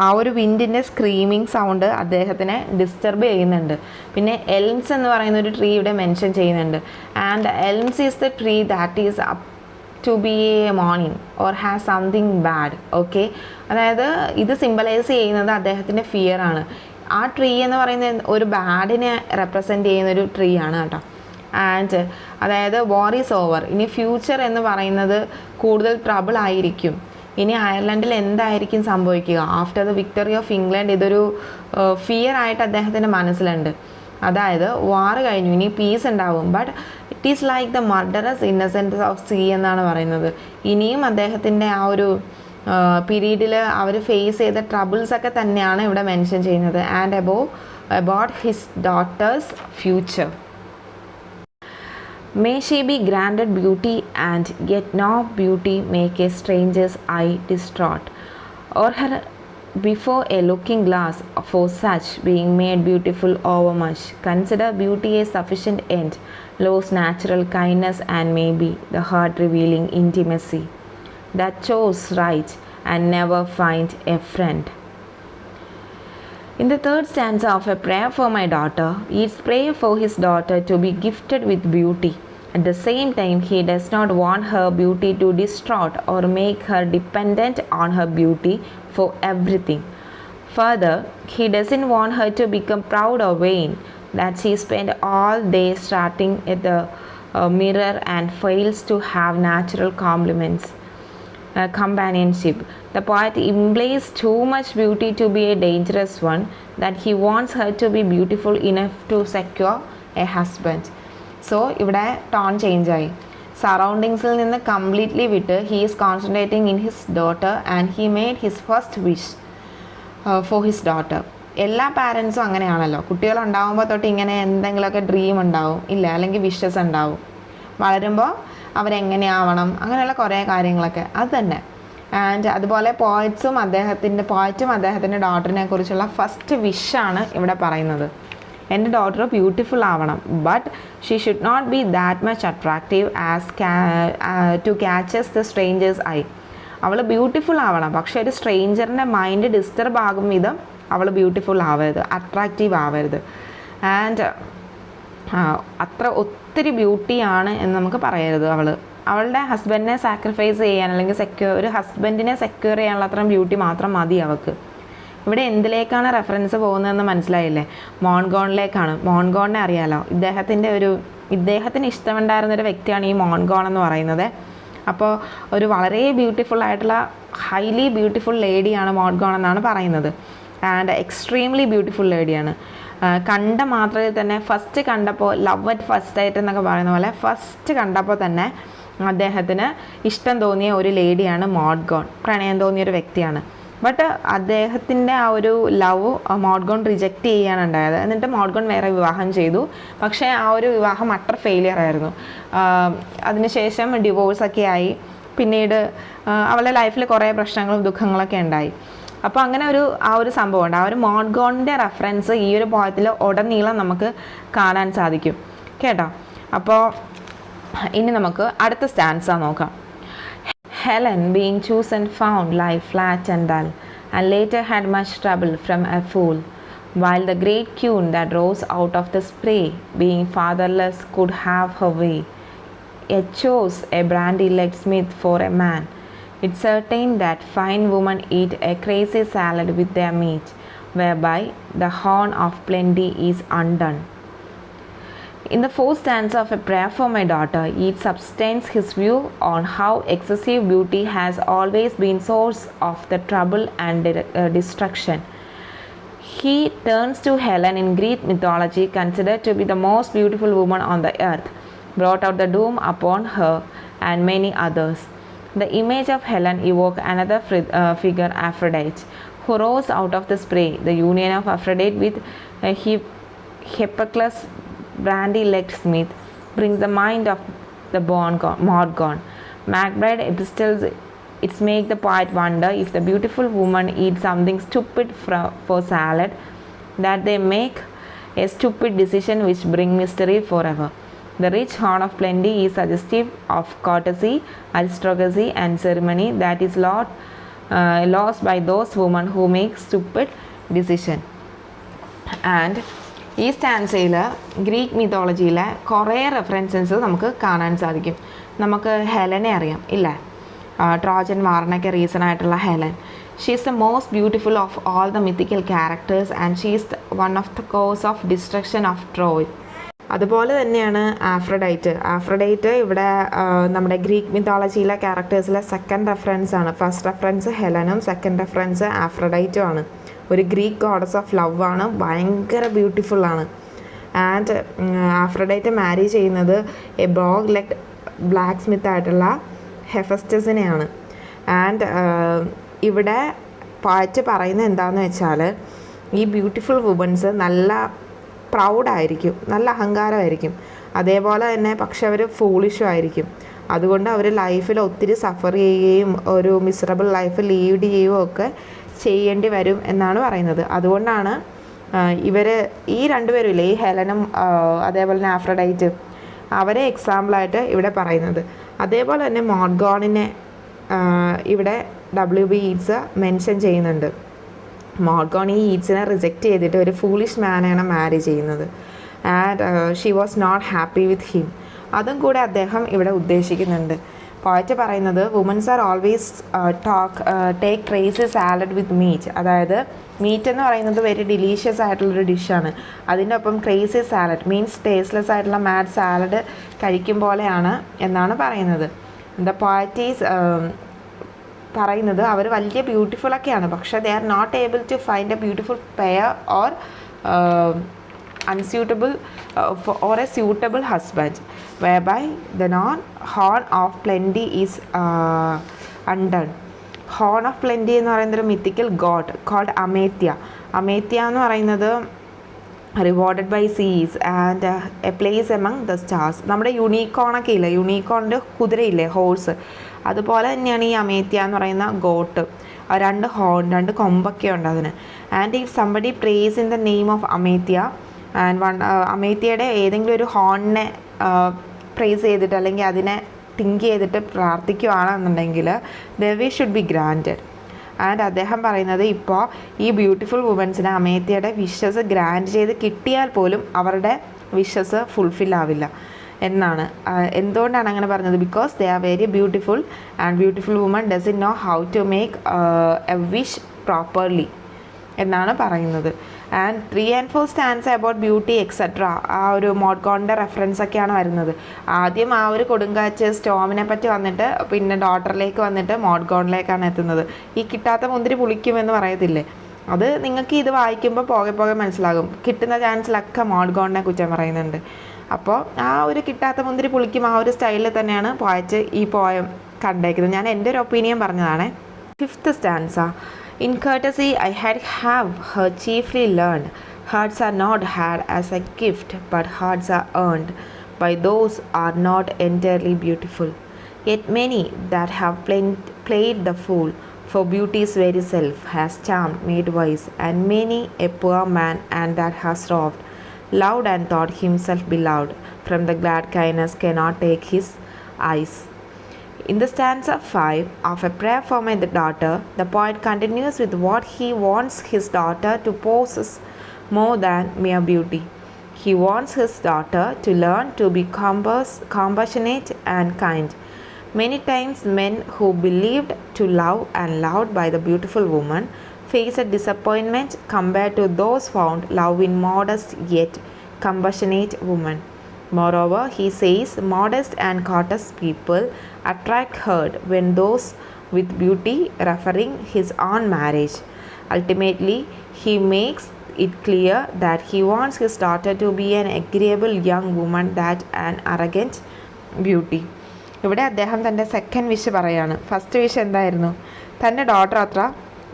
ആ ഒരു വിൻഡിൻ്റെ സ്ക്രീമിങ് സൗണ്ട് അദ്ദേഹത്തിനെ ഡിസ്റ്റർബ് ചെയ്യുന്നുണ്ട്. പിന്നെ എൽംസ് എന്ന് പറയുന്ന ഒരു ട്രീ ഇവിടെ മെൻഷൻ ചെയ്യുന്നുണ്ട്. And elms is the tree that is to be a mourning or have something bad. Okay, അതായത് ഇത് സിംബലൈസ് ചെയ്യുന്നത് അദ്ദേഹത്തിൻ്റെ ഫിയർ ആണ്. ആ ട്രീ എന്ന് പറയുന്നത് ഒരു ബാഡിനെ റെപ്രസെൻറ്റ് ചെയ്യുന്ന ഒരു ട്രീ ആണ് കേട്ടോ. ആൻഡ് അതായത് വാർ ഈസ് ഓവർ, ഇനി ഫ്യൂച്ചർ എന്ന് പറയുന്നത് കൂടുതൽ ട്രബിൾ ആയിരിക്കും. ഇനി അയർലൻഡിൽ എന്തായിരിക്കും സംഭവിക്കുക after the victory of England, ഇതൊരു ഫിയർ ആയിട്ട് അദ്ദേഹത്തിൻ്റെ മനസ്സിലുണ്ട്. അതായത് വാർ കഴിഞ്ഞു, ഇനി പീസ് ഉണ്ടാവും. But it is like the murderous innocence of sea എന്നാണ് പറയുന്നത്. ഇനിയും അദ്ദേഹത്തിൻ്റെ ആ ഒരു പീരീഡിൽ അവർ ഫേസ് ചെയ്ത ട്രബിൾസൊക്കെ തന്നെയാണ് ഇവിടെ മെൻഷൻ ചെയ്യുന്നത്. And about his daughter's future. May she be granted beauty, and yet no beauty make a stranger's eye distraught, or her before a looking glass, for such being made beautiful overmuch. Consider beauty a sufficient end, love's natural kindness, and maybe the heart revealing intimacy that chose right and never find a friend. In the third stanza of A Prayer for My Daughter, Yeats prays for his daughter to be gifted with beauty. At the same time, he does not want her beauty to distort or make her dependent on her beauty for everything. Further, he doesn't want her to become proud or vain, that she spends all day starting at the mirror and fails to have natural companionship. The poet implies too much beauty to be a dangerous one, that he wants her to be beautiful enough to secure a husband. So ഇവിടെ tone ചേഞ്ചായി. സറൗണ്ടിങ്സിൽ നിന്ന് completely വിട്ട് he is concentrating in his daughter and he made his first wish for his daughter. എല്ലാ പാരൻസും അങ്ങനെയാണല്ലോ, കുട്ടികളുണ്ടാകുമ്പോൾ തൊട്ട് ഇങ്ങനെ എന്തെങ്കിലുമൊക്കെ dream ഉണ്ടാവും, ഇല്ല, അല്ലെങ്കിൽ വിഷസ് ഉണ്ടാവും. വളരുമ്പോൾ അവരെങ്ങനെയാവണം, അങ്ങനെയുള്ള കുറേ കാര്യങ്ങളൊക്കെ അത് തന്നെ. ആൻഡ് അതുപോലെ പോയറ്റും അദ്ദേഹത്തിൻ്റെ ഡോട്ടറിനെ കുറിച്ചുള്ള ഫസ്റ്റ് വിഷാണ് ഇവിടെ പറയുന്നത്. എൻ്റെ ഡോട്ടർ ബ്യൂട്ടിഫുൾ ആവണം, but she should not be that much attractive as to catches the strangers eye. അവൾ ബ്യൂട്ടിഫുൾ ആവണം, പക്ഷേ ഒരു സ്ട്രേഞ്ചറിൻ്റെ മൈൻഡ് ഡിസ്റ്റർബ് ആകും വിധം അവൾ ബ്യൂട്ടിഫുൾ ആവരുത്, അട്രാക്റ്റീവ് ആവരുത്. ആൻഡ് അത്ര ഒത്തിരി ബ്യൂട്ടിയാണ് എന്ന് നമുക്ക് പറയരുത് അവൾ. അവളുടെ ഹസ്ബൻഡിനെ സാക്രിഫൈസ് ചെയ്യാൻ അല്ലെങ്കിൽ ഒരു ഹസ്ബൻഡിനെ സെക്യൂർ ചെയ്യാനുള്ള അത്രയും ബ്യൂട്ടി മാത്രം മതി അവൾക്ക്. ഇവിടെ എന്തിലേക്കാണ് റെഫറൻസ് പോകുന്നതെന്ന് മനസ്സിലായില്ലേ? മോൺഗോണിലേക്കാണ്. മോൺഗോണിനെ അറിയാലോ, ഇദ്ദേഹത്തിന് ഇഷ്ടമുണ്ടായിരുന്നൊരു വ്യക്തിയാണ് ഈ മോൺഗോൺ എന്ന് പറയുന്നത്. അപ്പോൾ ഒരു വളരെ ബ്യൂട്ടിഫുൾ ആയിട്ടുള്ള ഹൈലി ബ്യൂട്ടിഫുൾ ലേഡിയാണ് മോൺഗോൺ എന്നാണ് പറയുന്നത്. ആൻഡ് എക്സ്ട്രീംലി ബ്യൂട്ടിഫുൾ ലേഡിയാണ്. കണ്ട മാത്രയിൽ തന്നെ ഫസ്റ്റ് കണ്ടപ്പോൾ ലവ് അറ്റ് ഫസ്റ്റ് സൈറ്റ് എന്നൊക്കെ പറയുന്ന പോലെ ഫസ്റ്റ് കണ്ടപ്പോൾ തന്നെ അദ്ദേഹത്തിന് ഇഷ്ടം തോന്നിയ ഒരു ലേഡിയാണ് മോൺഗോൺ, പ്രണയം തോന്നിയൊരു വ്യക്തിയാണ്. ബട്ട് അദ്ദേഹത്തിൻ്റെ ആ ഒരു ലവ് മോൺഗോൺ റിജക്റ്റ് ചെയ്യാണ് ഉണ്ടായത്. എന്നിട്ട് മോൺഗോൺ വേറെ വിവാഹം ചെയ്തു. പക്ഷേ ആ ഒരു വിവാഹം അട്ടർ ഫെയിലിയർ ആയിരുന്നു. അതിനുശേഷം ഡിവോഴ്സൊക്കെ ആയി. പിന്നീട് അവളുടെ ലൈഫിൽ കുറേ പ്രശ്നങ്ങളും ദുഃഖങ്ങളൊക്കെ ഉണ്ടായി. അപ്പോൾ അങ്ങനെ ആ ഒരു സംഭവമുണ്ട്. ആ ഒരു മോൺഗോണിൻ്റെ റെഫറൻസ് ഈ ഒരു പോയത്തിൽ ഉടനീളം നമുക്ക് കാണാൻ സാധിക്കും കേട്ടോ. അപ്പോൾ ഇനി നമുക്ക് അടുത്ത സ്റ്റാൻസ നോക്കാം. Helen, being chosen, found life flat and dull, and later had much trouble from a fool, while the great queen that rose out of the spray, being fatherless, could have her way, yet chose a brandy-legged smith for a man. It's certain that fine women eat a crazy salad with their meat, whereby the horn of plenty is undone. In the fourth stanza of A Prayer for My Daughter, Yeats substantiates his view on how excessive beauty has always been source of the trouble and destruction. He turns to Helen in Greek mythology, considered to be the most beautiful woman on the earth, brought out the doom upon her and many others. The image of Helen evokes another figure, Aphrodite, who rose out of the spray. The union of Aphrodite with Hippocles, brandy-legged smith, brings the mind of the Morgon. Macbride epistles, it's make the poet wonder if the beautiful woman eat something stupid for salad, that they make a stupid decision which bring mystery forever. The rich horn of plenty is suggestive of courtesy, aristocracy and ceremony that is lost by those women who make stupid decision. And ഈ സ്റ്റാൻസയിൽ Greek മിത്തോളജിയിലെ കുറേ references നമുക്ക് കാണാൻ സാധിക്കും. നമുക്ക് ഹെലനെ അറിയാം ഇല്ലേ? Trojan വാറിനൊക്കെ reason ആയിട്ടുള്ള Helen. She is the most beautiful of all the mythical characters and she is one of the cause of destruction of Troy. അതുപോലെ തന്നെയാണ് ആഫ്രഡൈറ്റ് ഇവിടെ നമ്മുടെ ഗ്രീക്ക് മിത്തോളജിയിലെ ക്യാരക്ടേഴ്സിലെ സെക്കൻഡ് റെഫറൻസ് ആണ്. ഫസ്റ്റ് റെഫറൻസ് ഹെലനും സെക്കൻഡ് റെഫറൻസ് ആഫ്രഡൈറ്റും ആണ്. ഒരു Greek goddess of love ആണ്, ഭയങ്കര ബ്യൂട്ടിഫുള്ളാണ്. And ആഫ്രഡൈറ്റ് മാരി ചെയ്യുന്നത് എ ബ്രോഗ് ലെഗ് ബ്ലാക്ക് സ്മിത്ത് ആയിട്ടുള്ള ഹെഫസ്റ്റസിനെയാണ്. ആൻഡ് ഇവിടെ പാറ്റ് പറയുന്നത് എന്താണെന്ന് വെച്ചാൽ ഈ ബ്യൂട്ടിഫുൾ വുമൻസ് നല്ല പ്രൗഡായിരിക്കും, നല്ല അഹങ്കാരമായിരിക്കും, അതേപോലെ തന്നെ പക്ഷെ അവർ ഫൂളിഷും ആയിരിക്കും. അതുകൊണ്ട് അവർ ലൈഫിൽ ഒത്തിരി സഫർ ചെയ്യുകയും ഒരു മിസറബിൾ ലൈഫ് ലീഡ് ചെയ്യുകയും ഒക്കെ ചെയ്യേണ്ടി വരും എന്നാണ് പറയുന്നത്. അതുകൊണ്ടാണ് ഈ രണ്ടുപേരും ഇല്ലേ, ഈ ഹെലനും അതേപോലെ തന്നെ ആഫ്രഡൈറ്റ്, അവരെ എക്സാമ്പിളായിട്ട് ഇവിടെ പറയുന്നത്. അതേപോലെ തന്നെ മോൺഗോണിനെ ഇവിടെ WB Yeats മെൻഷൻ ചെയ്യുന്നുണ്ട്. മോൺഗോൺ ഈ യീറ്റ്സിനെ റിജക്റ്റ് ചെയ്തിട്ട് ഒരു ഫൂളിഷ് മാനെയാണ് മാരി ചെയ്യുന്നത്. And she was not happy with him. അതും കൂടെ അദ്ദേഹം ഇവിടെ ഉദ്ദേശിക്കുന്നുണ്ട്. പോയറ്റ് പറയുന്നത് woman's are always take crazy salad with meat. അതായത് മീറ്റ് എന്ന് പറയുന്നത് വെരി ഡിലീഷ്യസ് ആയിട്ടുള്ളൊരു ഡിഷാണ്. അതിൻ്റെ ഒപ്പം ക്രേസി സാലഡ് മീൻസ് ടേസ്റ്റ്ലെസ് ആയിട്ടുള്ള മാഡ് സാലഡ് കഴിക്കും പോലെയാണ് എന്നാണ് പറയുന്നത്. ദ പോയറ്റ് ഈസ് പറയുന്നത് അവർ വലിയ ബ്യൂട്ടിഫുള്ളൊക്കെയാണ്, പക്ഷേ they are not able to find a beautiful pair or unsuitable or a suitable husband, whereby the horn of plenty is undone. Horn of plenty എന്ന് പറയുന്നത് ഒരു മിത്തിക്കൽ ഗോഡ് കോൾഡ് അമേത്യ എന്ന് പറയുന്നത് rewarded by സീസ് and A place among the stars. നമ്മുടെ യൂണിക്കോണൊക്കെ ഇല്ലേ, യൂണിക്കോണിൻ്റെ കുതിരയില്ലേ, horse, അതുപോലെ തന്നെയാണ് ഈ അമേത്യ എന്ന് പറയുന്ന ഗോട്ട്. രണ്ട് കൊമ്പൊക്കെ ഉണ്ട് അതിന്. And if somebody prays in the name of Amalthea and അമേത്യയുടെ ഏതെങ്കിലും ഒരു ഹോണിനെ പ്രേസ് ചെയ്തിട്ട് അല്ലെങ്കിൽ അതിനെ തിങ്ക് ചെയ്തിട്ട് പ്രാർത്ഥിക്കുകയാണെന്നുണ്ടെങ്കിൽ the wish should be granted. And അദ്ദേഹം പറയുന്നത് ഇപ്പോൾ ഈ ബ്യൂട്ടിഫുൾ വുമൻസിന് അമേത്യയുടെ വിഷസ് ഗ്രാൻഡ് ചെയ്ത് കിട്ടിയാൽ പോലും അവരുടെ വിഷസ് ഫുൾഫിൽ ആവില്ല. എന്നാണ്. എന്തുകൊണ്ടാണ് അങ്ങനെ പറഞ്ഞത്? Because they are very beautiful and beautiful woman doesn't know how to make a wish properly എന്നാണ് പറയുന്നത്. And 3 and 4 stands about beauty etcetera ആ ഒരു മോഡ്ഗോണിൻ്റെ റെഫറൻസ് ഒക്കെയാണ് വരുന്നത്. ആദ്യം ആ ഒരു കൊടുങ്കാറ്റ് സ്റ്റോമിനെ പറ്റി വന്നിട്ട് പിന്നെ ഡോട്ടറിലേക്ക് വന്നിട്ട് മോഡ്ഗോണിലേക്കാണ് എത്തുന്നത്. ഈ കിട്ടാത്ത മുന്തിരി പുളിക്കുമെന്ന് പറയത്തില്ലേ, അത് നിങ്ങൾക്ക് ഇത് വായിക്കുമ്പോൾ പോകെ പോകെ മനസ്സിലാകും. കിട്ടുന്ന ചാൻസിലൊക്കെ മോഡ്ഗോണിനെ കുറ്റം പറയുന്നുണ്ട്. അപ്പോൾ ആ ഒരു കിട്ടാത്ത മുന്തിരി പുളിക്കും ആ ഒരു സ്റ്റൈലിൽ തന്നെയാണ് പോയറ്റ് ഈ പോയം കണ്ടേക്കുന്നത്. ഞാൻ എൻ്റെ ഒരു ഒപ്പീനിയൻ പറഞ്ഞതാണ്. 5th stanza. In courtesy I had have her chiefly learned. Hearts are not had as a gift, but hearts are earned by those are not entirely beautiful. Yet many that have played the fool for beauty's very self has charmed, made wise, and many a poor man and that has robbed, loved and thought himself beloved, from the glad kindness cannot take his eyes. In the stanza 5 of A Prayer for My Daughter, the poet continues with what he wants his daughter to possess more than mere beauty. He wants his daughter to learn to be compassionate and kind. Many times men who believed to love and loved by the beautiful woman face a disappointment compared to those found love in modest yet compassionate woman. Moreover, he says modest and courteous people attract hurt when those with beauty, referring his own marriage. Ultimately, he makes it clear that he wants his daughter to be an agreeable young woman, that an arrogant beauty. ഇവിടെ അദ്ദേഹം തൻ്റെ second wish പറയാണ്. First wish എന്തായിരുന്നു? തൻ്റെ daughter അത്ര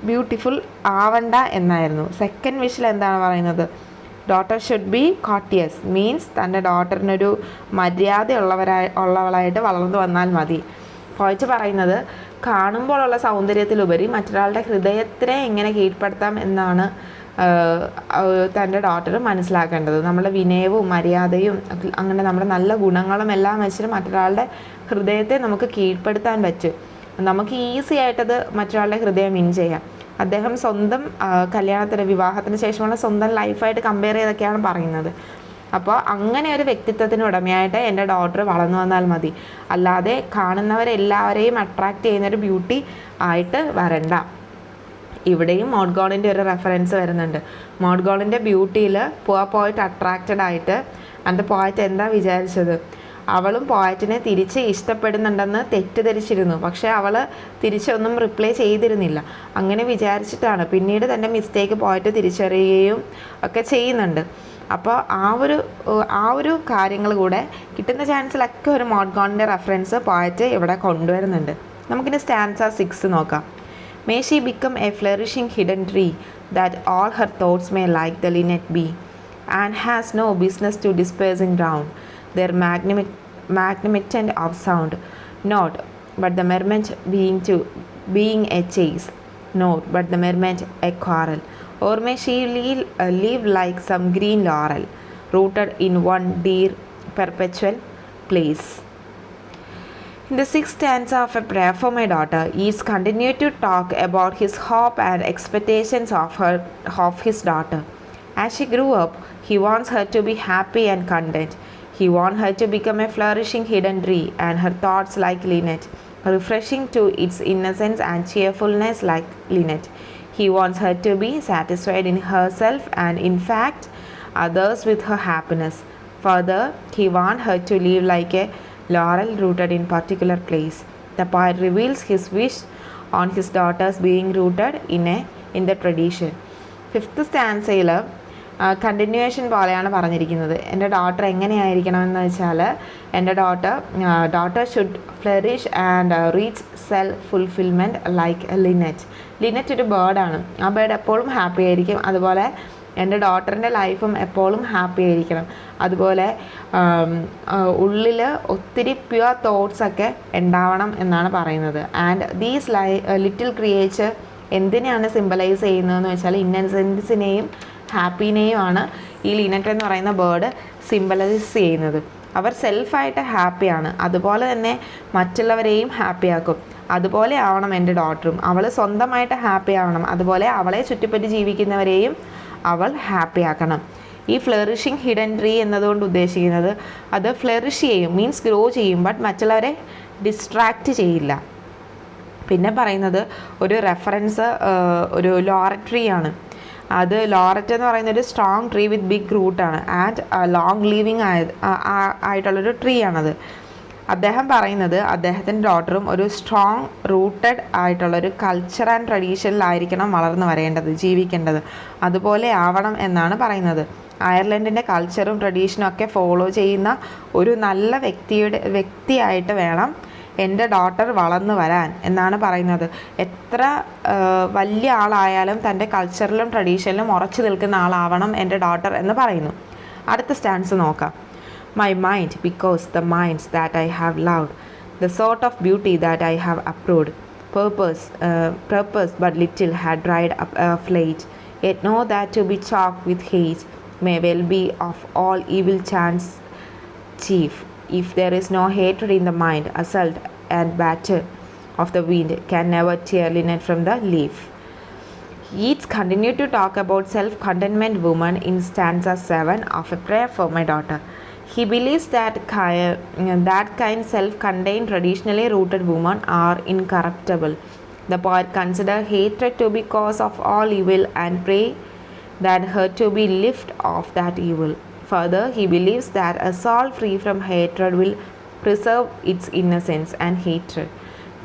beautiful ആവണ്ട എന്നായിരുന്നു. Second വിഷിൽ എന്താണ് പറയുന്നത്? Daughter should be courteous, means തൻ്റെ ഡോട്ടറിനൊരു ഉള്ളവളായിട്ട് വളർന്നു വന്നാൽ മതി. പോയിറ്റ് പറയുന്നത് കാണുമ്പോഴുള്ള സൗന്ദര്യത്തിലുപരി മറ്റൊരാളുടെ ഹൃദയത്തിനെ എങ്ങനെ കീഴ്പ്പെടുത്താം എന്നാണ് തൻ്റെ ഡോട്ടർ മനസ്സിലാക്കേണ്ടത്. നമ്മുടെ വിനയവും മര്യാദയും അങ്ങനെ നമ്മുടെ നല്ല ഗുണങ്ങളും എല്ലാം വെച്ചിട്ട് മറ്റൊരാളുടെ ഹൃദയത്തെ നമുക്ക് കീഴ്പ്പെടുത്താൻ പറ്റും. നമുക്ക് ഈസി ആയിട്ടത് മറ്റൊരാളുടെ ഹൃദയം വിൻ ചെയ്യാം. അദ്ദേഹം സ്വന്തം കല്യാണത്തിന് വിവാഹത്തിന് ശേഷമുള്ള സ്വന്തം ലൈഫായിട്ട് കമ്പയർ ചെയ്തൊക്കെയാണ് പറയുന്നത്. അപ്പോൾ അങ്ങനെ ഒരു വ്യക്തിത്വത്തിന് ഉടമയായിട്ട് എൻ്റെ ഡോട്ടർ വളർന്നു വന്നാൽ മതി, അല്ലാതെ കാണുന്നവരെല്ലാവരെയും അട്രാക്റ്റ് ചെയ്യുന്നൊരു ബ്യൂട്ടി ആയിട്ട് വരണ്ട. ഇവിടെയും മോഡ്ഗോണിൻ്റെ ഒരു റെഫറൻസ് വരുന്നുണ്ട്. മോഡ്ഗോണിൻ്റെ ബ്യൂട്ടിയിൽ പോയറ്റ് അട്രാക്റ്റഡ് ആയിട്ട് അതിൻ്റെ പോയറ്റ് എന്താ വിചാരിച്ചത്? അവളും പോയറ്റിനെ തിരിച്ച് ഇഷ്ടപ്പെടുന്നുണ്ടെന്ന് തെറ്റിദ്ധരിച്ചിരുന്നു. പക്ഷേ അവൾ തിരിച്ചൊന്നും റിപ്ലൈ ചെയ്തിരുന്നില്ല. അങ്ങനെ വിചാരിച്ചിട്ടാണ് പിന്നീട് തൻ്റെ മിസ്റ്റേക്ക് പോയറ്റ് തിരിച്ചറിയുകയും ഒക്കെ ചെയ്യുന്നുണ്ട്. അപ്പോൾ ആ ഒരു കാര്യങ്ങൾ കൂടെ കിട്ടുന്ന ചാൻസിലൊക്കെ ഒരു മോഡ്ഗോണിൻ്റെ റെഫറൻസ് പോയറ്റ് ഇവിടെ കൊണ്ടുവരുന്നുണ്ട്. നമുക്കിനി സ്റ്റാൻസ 6 നോക്കാം. May she become a flourishing hidden tree, that all her thoughts may like the linnet be, and has no business to dispersing round their magnificent of sound, not but the merment being a chase, not but the merment a quarrel. Or may she live like some green laurel, rooted in one dear perpetual place. In the 6th stanza of A Prayer for My Daughter, Yeats continued to talk about his hope and expectations of his daughter. As she grew up, he wants her to be happy and content. He wants her to become a flourishing hidden tree, and her thoughts like linnet, refreshing to its innocence and cheerfulness like linnet. He wants her to be satisfied in herself and in fact others with her happiness. Further, he wants her to live like a laurel rooted in particular place. The poet reveals his wish on his daughters being rooted in the tradition. 5th stanzയിൽ കണ്ടിന്യൂവേഷൻ പോലെയാണ് പറഞ്ഞിരിക്കുന്നത്. എൻ്റെ daughter എങ്ങനെയായിരിക്കണമെന്ന് വെച്ചാൽ എൻ്റെ daughter should flourish and reach self fulfilment like a linnet. Linnet ഒരു ബേർഡാണ്. ആ ബേർഡ് എപ്പോഴും ഹാപ്പി ആയിരിക്കും. അതുപോലെ എൻ്റെ ഡോട്ടറിൻ്റെ ലൈഫും എപ്പോഴും ഹാപ്പി ആയിരിക്കണം. അതുപോലെ ഉള്ളിൽ ഒത്തിരി പ്യുവർ തോട്ട്സൊക്കെ ഉണ്ടാവണം എന്നാണ് പറയുന്നത്. ആൻഡ് ദീസ് ലിറ്റിൽ ക്രിയേച്ചർ എന്തിനെയാണ് സിംബലൈസ് ചെയ്യുന്നതെന്ന് വെച്ചാൽ ഇന്നസെൻസിനെയും ഹാപ്പിനെയുമാണ് ഈ ലിനറ്റ് എന്ന് പറയുന്ന ബേർഡ് സിംബലൈസ് ചെയ്യുന്നത്. അവർ സെൽഫായിട്ട് ഹാപ്പിയാണ്, അതുപോലെ തന്നെ മറ്റുള്ളവരെയും ഹാപ്പിയാക്കും. അതുപോലെ ആവണം എൻ്റെ ഡോട്ടറും. അവൾ സ്വന്തമായിട്ട് ഹാപ്പി ആവണം, അതുപോലെ അവളെ ചുറ്റിപ്പറ്റി ജീവിക്കുന്നവരെയും അവൾ ഹാപ്പി ആക്കണം. ഈ ഫ്ലറിഷിങ് ഹിഡൻ ട്രീ എന്നതുകൊണ്ട് ഉദ്ദേശിക്കുന്നത് അത് ഫ്ലറിഷ് ചെയ്യും, മീൻസ് ഗ്രോ ചെയ്യും, ബട്ട് മറ്റുള്ളവരെ ഡിസ്ട്രാക്റ്റ് ചെയ്യില്ല. പിന്നെ പറയുന്നത് ഒരു റെഫറൻസ് ഒരു ലോററ്റ് ട്രീ ആണ്. അത് ലോററ്റ് എന്ന് പറയുന്ന ഒരു സ്ട്രോങ് ട്രീ വിത്ത് ബിഗ് റൂട്ടാണ് ആൻഡ് ലോങ് ലിവിങ് ആയിട്ടുള്ളൊരു ട്രീ ആണത്. അദ്ദേഹം പറയുന്നത് അദ്ദേഹത്തിൻ്റെ ഡോട്ടറും ഒരു സ്ട്രോങ് റൂട്ടഡ് ആയിട്ടുള്ളൊരു കൾച്ചർ ആൻഡ് ട്രഡീഷനിലായിരിക്കണം വളർന്നു വരേണ്ടത്, ജീവിക്കേണ്ടത്. അതുപോലെ ആവണം എന്നാണ് പറയുന്നത്. അയർലൻഡിൻ്റെ കൾച്ചറും ട്രഡീഷനും ഒക്കെ ഫോളോ ചെയ്യുന്ന ഒരു നല്ല വ്യക്തിയായിട്ട് വേണം എൻ്റെ ഡോട്ടർ വളർന്നു വരാൻ എന്നാണ് പറയുന്നത്. എത്ര വലിയ ആളായാലും തൻ്റെ കൾച്ചറിലും ട്രഡീഷനിലും ഉറച്ചു നിൽക്കുന്ന ആളാവണം എൻ്റെ ഡോട്ടർ എന്ന് പറയുന്നു. അടുത്ത സ്റ്റാൻസ് നോക്കാം. My mind, because the minds that I have loved, the sort of beauty that I have approved, purpose but little had dried up of late, yet know that to be chalked with hate may well be of all evil chance chief. If there is no hatred in the mind, assault and batter of the wind can never tear linen from the leaf. Yeats continued to talk about self-contentment woman in stanza 7 of A Prayer for My Daughter. He believes that kind self-contained, traditionally rooted women are incorruptible. The poet considers hatred to be cause of all evil and pray that her to be lift off that evil. Further, he believes that a soul free from hatred will preserve its innocence and hatred.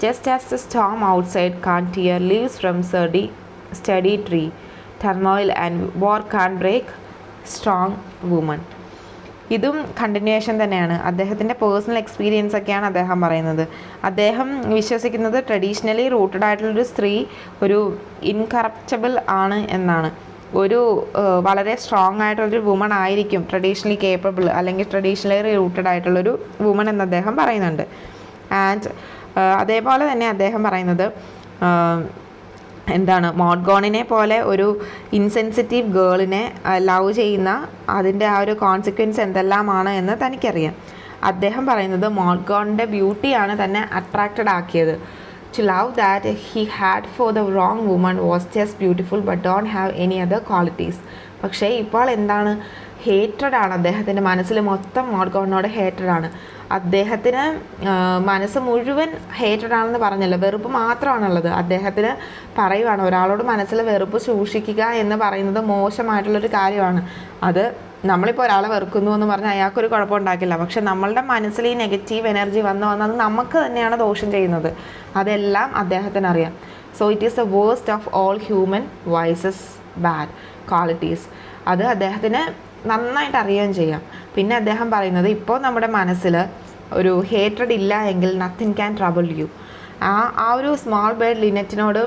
Just as the storm outside can't tear leaves from steady tree, turmoil and war can't break strong woman. ഇതും continuation തന്നെയാണ്. അദ്ദേഹത്തിൻ്റെ personal experience ഒക്കെയാണ് അദ്ദേഹം പറയുന്നത്. അദ്ദേഹം വിശ്വസിക്കുന്നത് traditionally rooted ആയിട്ടുള്ളൊരു സ്ത്രീ ഒരു ഇൻകറപ്റ്റബിൾ ആണ് എന്നാണ്. ഒരു വളരെ സ്ട്രോങ് ആയിട്ടുള്ളൊരു വുമൺ ആയിരിക്കും ട്രഡീഷണലി കേപ്പബിൾ അല്ലെങ്കിൽ ട്രഡീഷണലി റൂട്ടഡ് ആയിട്ടുള്ളൊരു വുമൺ എന്ന് അദ്ദേഹം പറയുന്നുണ്ട്. ആൻഡ് അതേപോലെ തന്നെ അദ്ദേഹം പറയുന്നത് എന്താണ്, മോഡ്ഗോണിനെ പോലെ ഒരു ഇൻസെൻസിറ്റീവ് ഗേളിനെ ലവ് ചെയ്യുന്ന അതിൻ്റെ ആ ഒരു കോൺസിക്വൻസ് എന്തെല്ലാമാണ് എന്ന് തനിക്കറിയാം. അദ്ദേഹം പറയുന്നത് മോഡ്ഗോണിൻ്റെ ബ്യൂട്ടിയാണ് തന്നെ അട്രാക്റ്റഡ് ആക്കിയത്. To love that he had for the wrong woman was just beautiful but don't have any other qualities. പക്ഷേ ഇപ്പോൾ എന്താണ്, ഹേറ്റഡാണ്. അദ്ദേഹത്തിൻ്റെ മനസ്സിൽ മൊത്തം മോഡ്ഗോണിനോട് ഹേറ്റഡാണ്. അദ്ദേഹത്തിന് മനസ്സ് മുഴുവൻ ഹേറ്റഡാണെന്ന് പറഞ്ഞല്ലോ, വെറുപ്പ് മാത്രമാണുള്ളത്. അദ്ദേഹത്തിന് പറയുവാണ്, ഒരാളോട് മനസ്സിൽ വെറുപ്പ് സൂക്ഷിക്കുക എന്ന് പറയുന്നത് മോശമായിട്ടുള്ളൊരു കാര്യമാണ്. അത് നമ്മളിപ്പോൾ ഒരാളെ വെറുക്കുന്നു എന്ന് പറഞ്ഞാൽ അയാൾക്കൊരു കുഴപ്പമുണ്ടാക്കില്ല. പക്ഷെ നമ്മളുടെ മനസ്സിൽ ഈ നെഗറ്റീവ് എനർജി വന്ന് അത് നമുക്ക് തന്നെയാണ് ദോഷം ചെയ്യുന്നത്. അതെല്ലാം അദ്ദേഹത്തിന് അറിയാം. So it is the worst of all human വൈസസ് bad qualities. അത് അദ്ദേഹത്തിന് നന്നായിട്ട് അറിയുകയും ചെയ്യാം. പിന്നെ അദ്ദേഹം പറയുന്നത്, ഇപ്പോൾ നമ്മുടെ മനസ്സിൽ ഒരു ഹേറ്റഡ് ഇല്ല എങ്കിൽ നത്തിങ് ക്യാൻ ട്രബിൾ യു. ആ ഒരു സ്മോൾ ബേർഡ് ലിനറ്റിനോട്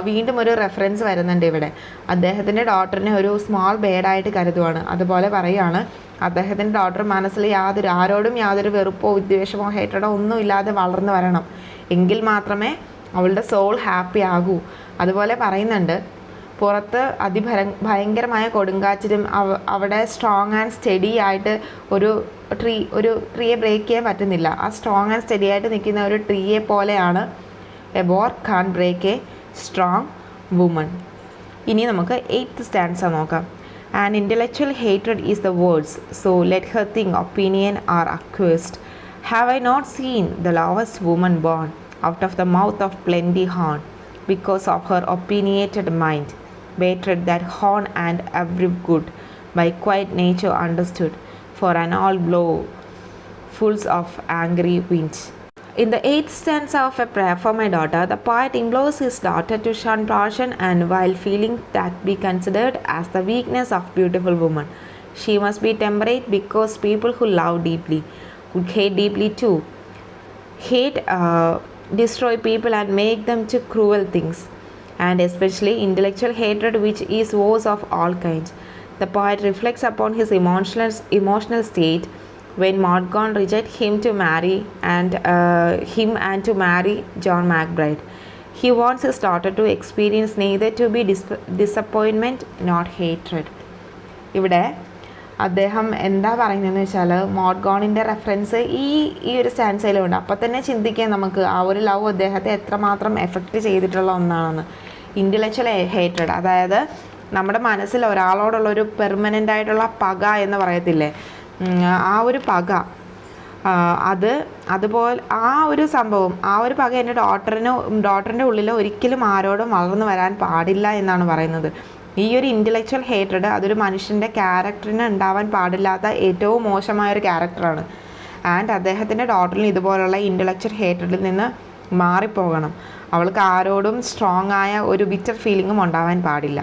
വീണ്ടും ഒരു റെഫറൻസ് വരുന്നുണ്ട് ഇവിടെ. അദ്ദേഹത്തിൻ്റെ ഡോട്ടറിനെ ഒരു സ്മോൾ ബേർഡായിട്ട് കരുതുവാണ്. അതുപോലെ പറയുകയാണ്, അദ്ദേഹത്തിൻ്റെ ഡോട്ടർ മനസ്സിൽ ആരോടും യാതൊരു വെറുപ്പോ വിദ്വേഷമോ ഹേറ്റഡോ ഒന്നും ഇല്ലാതെ വളർന്നു വരണം. എങ്കിൽ മാത്രമേ അവളുടെ സോൾ ഹാപ്പി ആകൂ. അതുപോലെ പറയുന്നുണ്ട്, പുറത്ത് ഭയങ്കരമായ കൊടുങ്കാറ്റിലും അവിടെ സ്ട്രോങ് ആൻഡ് സ്റ്റഡി ആയിട്ട് ഒരു ട്രീയെ ബ്രേക്ക് ചെയ്യാൻ പറ്റുന്നില്ല. ആ സ്ട്രോങ് ആൻഡ് സ്റ്റഡി ആയിട്ട് നിൽക്കുന്ന ഒരു ട്രീയെ പോലെയാണ് a war can break a strong woman. ഇനി നമുക്ക് 8th സ്റ്റാൻസ നോക്കാം. ആൻ ഇൻ്റലക്ച്വൽ ഹേറ്റഡ് is the words, so let her think opinion are accursed. Have I not seen the loveliest woman born out of the mouth of plenty horn, because of her opinionated mind, baited that horn and every good, by quiet nature understood, for an all blow fulls of angry wind. In the 8th stanza of A Prayer for My Daughter, the poet implores his daughter to shun passion and while feeling that be considered as the weakness of beautiful woman. She must be temperate because people who love deeply would hate deeply too. Destroy people and make them to cruel things, and especially intellectual hatred, which is worse of all kinds. The poet reflects upon his emotional state when Morgan rejected him and to marry John McBride. He wants his daughter to experience neither to be disappointment nor hatred. ഇവിടെ അദ്ദേഹം എന്താ പറയുന്നതെന്ന് വെച്ചാൽ, മോഡ്ഗോണിൻ്റെ reference ഈ ഒരു സ്റ്റാൻസയിലുണ്ട്. അപ്പോൾ തന്നെ ചിന്തിക്കാം നമുക്ക് ആ ഒരു ലവ് അദ്ദേഹത്തെ എത്രമാത്രം എഫക്റ്റ് ചെയ്തിട്ടുള്ള ഒന്നാണെന്ന്. ഇൻ്റലക്ച്വൽ ഹേറ്റഡ്, അതായത് നമ്മുടെ മനസ്സിൽ ഒരാളോടുള്ളൊരു പെർമനൻ്റ് ആയിട്ടുള്ള പക എന്ന് പറയത്തില്ലേ, ആ ഒരു പക, അതുപോലെ ആ ഒരു സംഭവം, ആ ഒരു പക എൻ്റെ ഡോട്ടറിൻ്റെ ഉള്ളിൽ ഒരിക്കലും ആരോടും വളർന്നു വരാൻ പാടില്ല എന്നാണ് പറയുന്നത്. ഈ ഒരു ഇൻ്റലക്ച്വൽ ഹേറ്റഡ് അതൊരു മനുഷ്യൻ്റെ ക്യാരക്ടറിന് ഉണ്ടാവാൻ പാടില്ലാത്ത ഏറ്റവും മോശമായൊരു ക്യാരക്ടറാണ്. ആൻഡ് അദ്ദേഹത്തിൻ്റെ ഡോട്ടറിന് ഇതുപോലുള്ള ഇൻ്റലക്ച്വൽ ഹേറ്റഡിൽ നിന്ന് മാറിപ്പോകണം. അവൾക്ക് ആരോടും സ്ട്രോങ് ആയ ഒരു ബിറ്റർ ഫീലിങ്ങും ഉണ്ടാവാൻ പാടില്ല.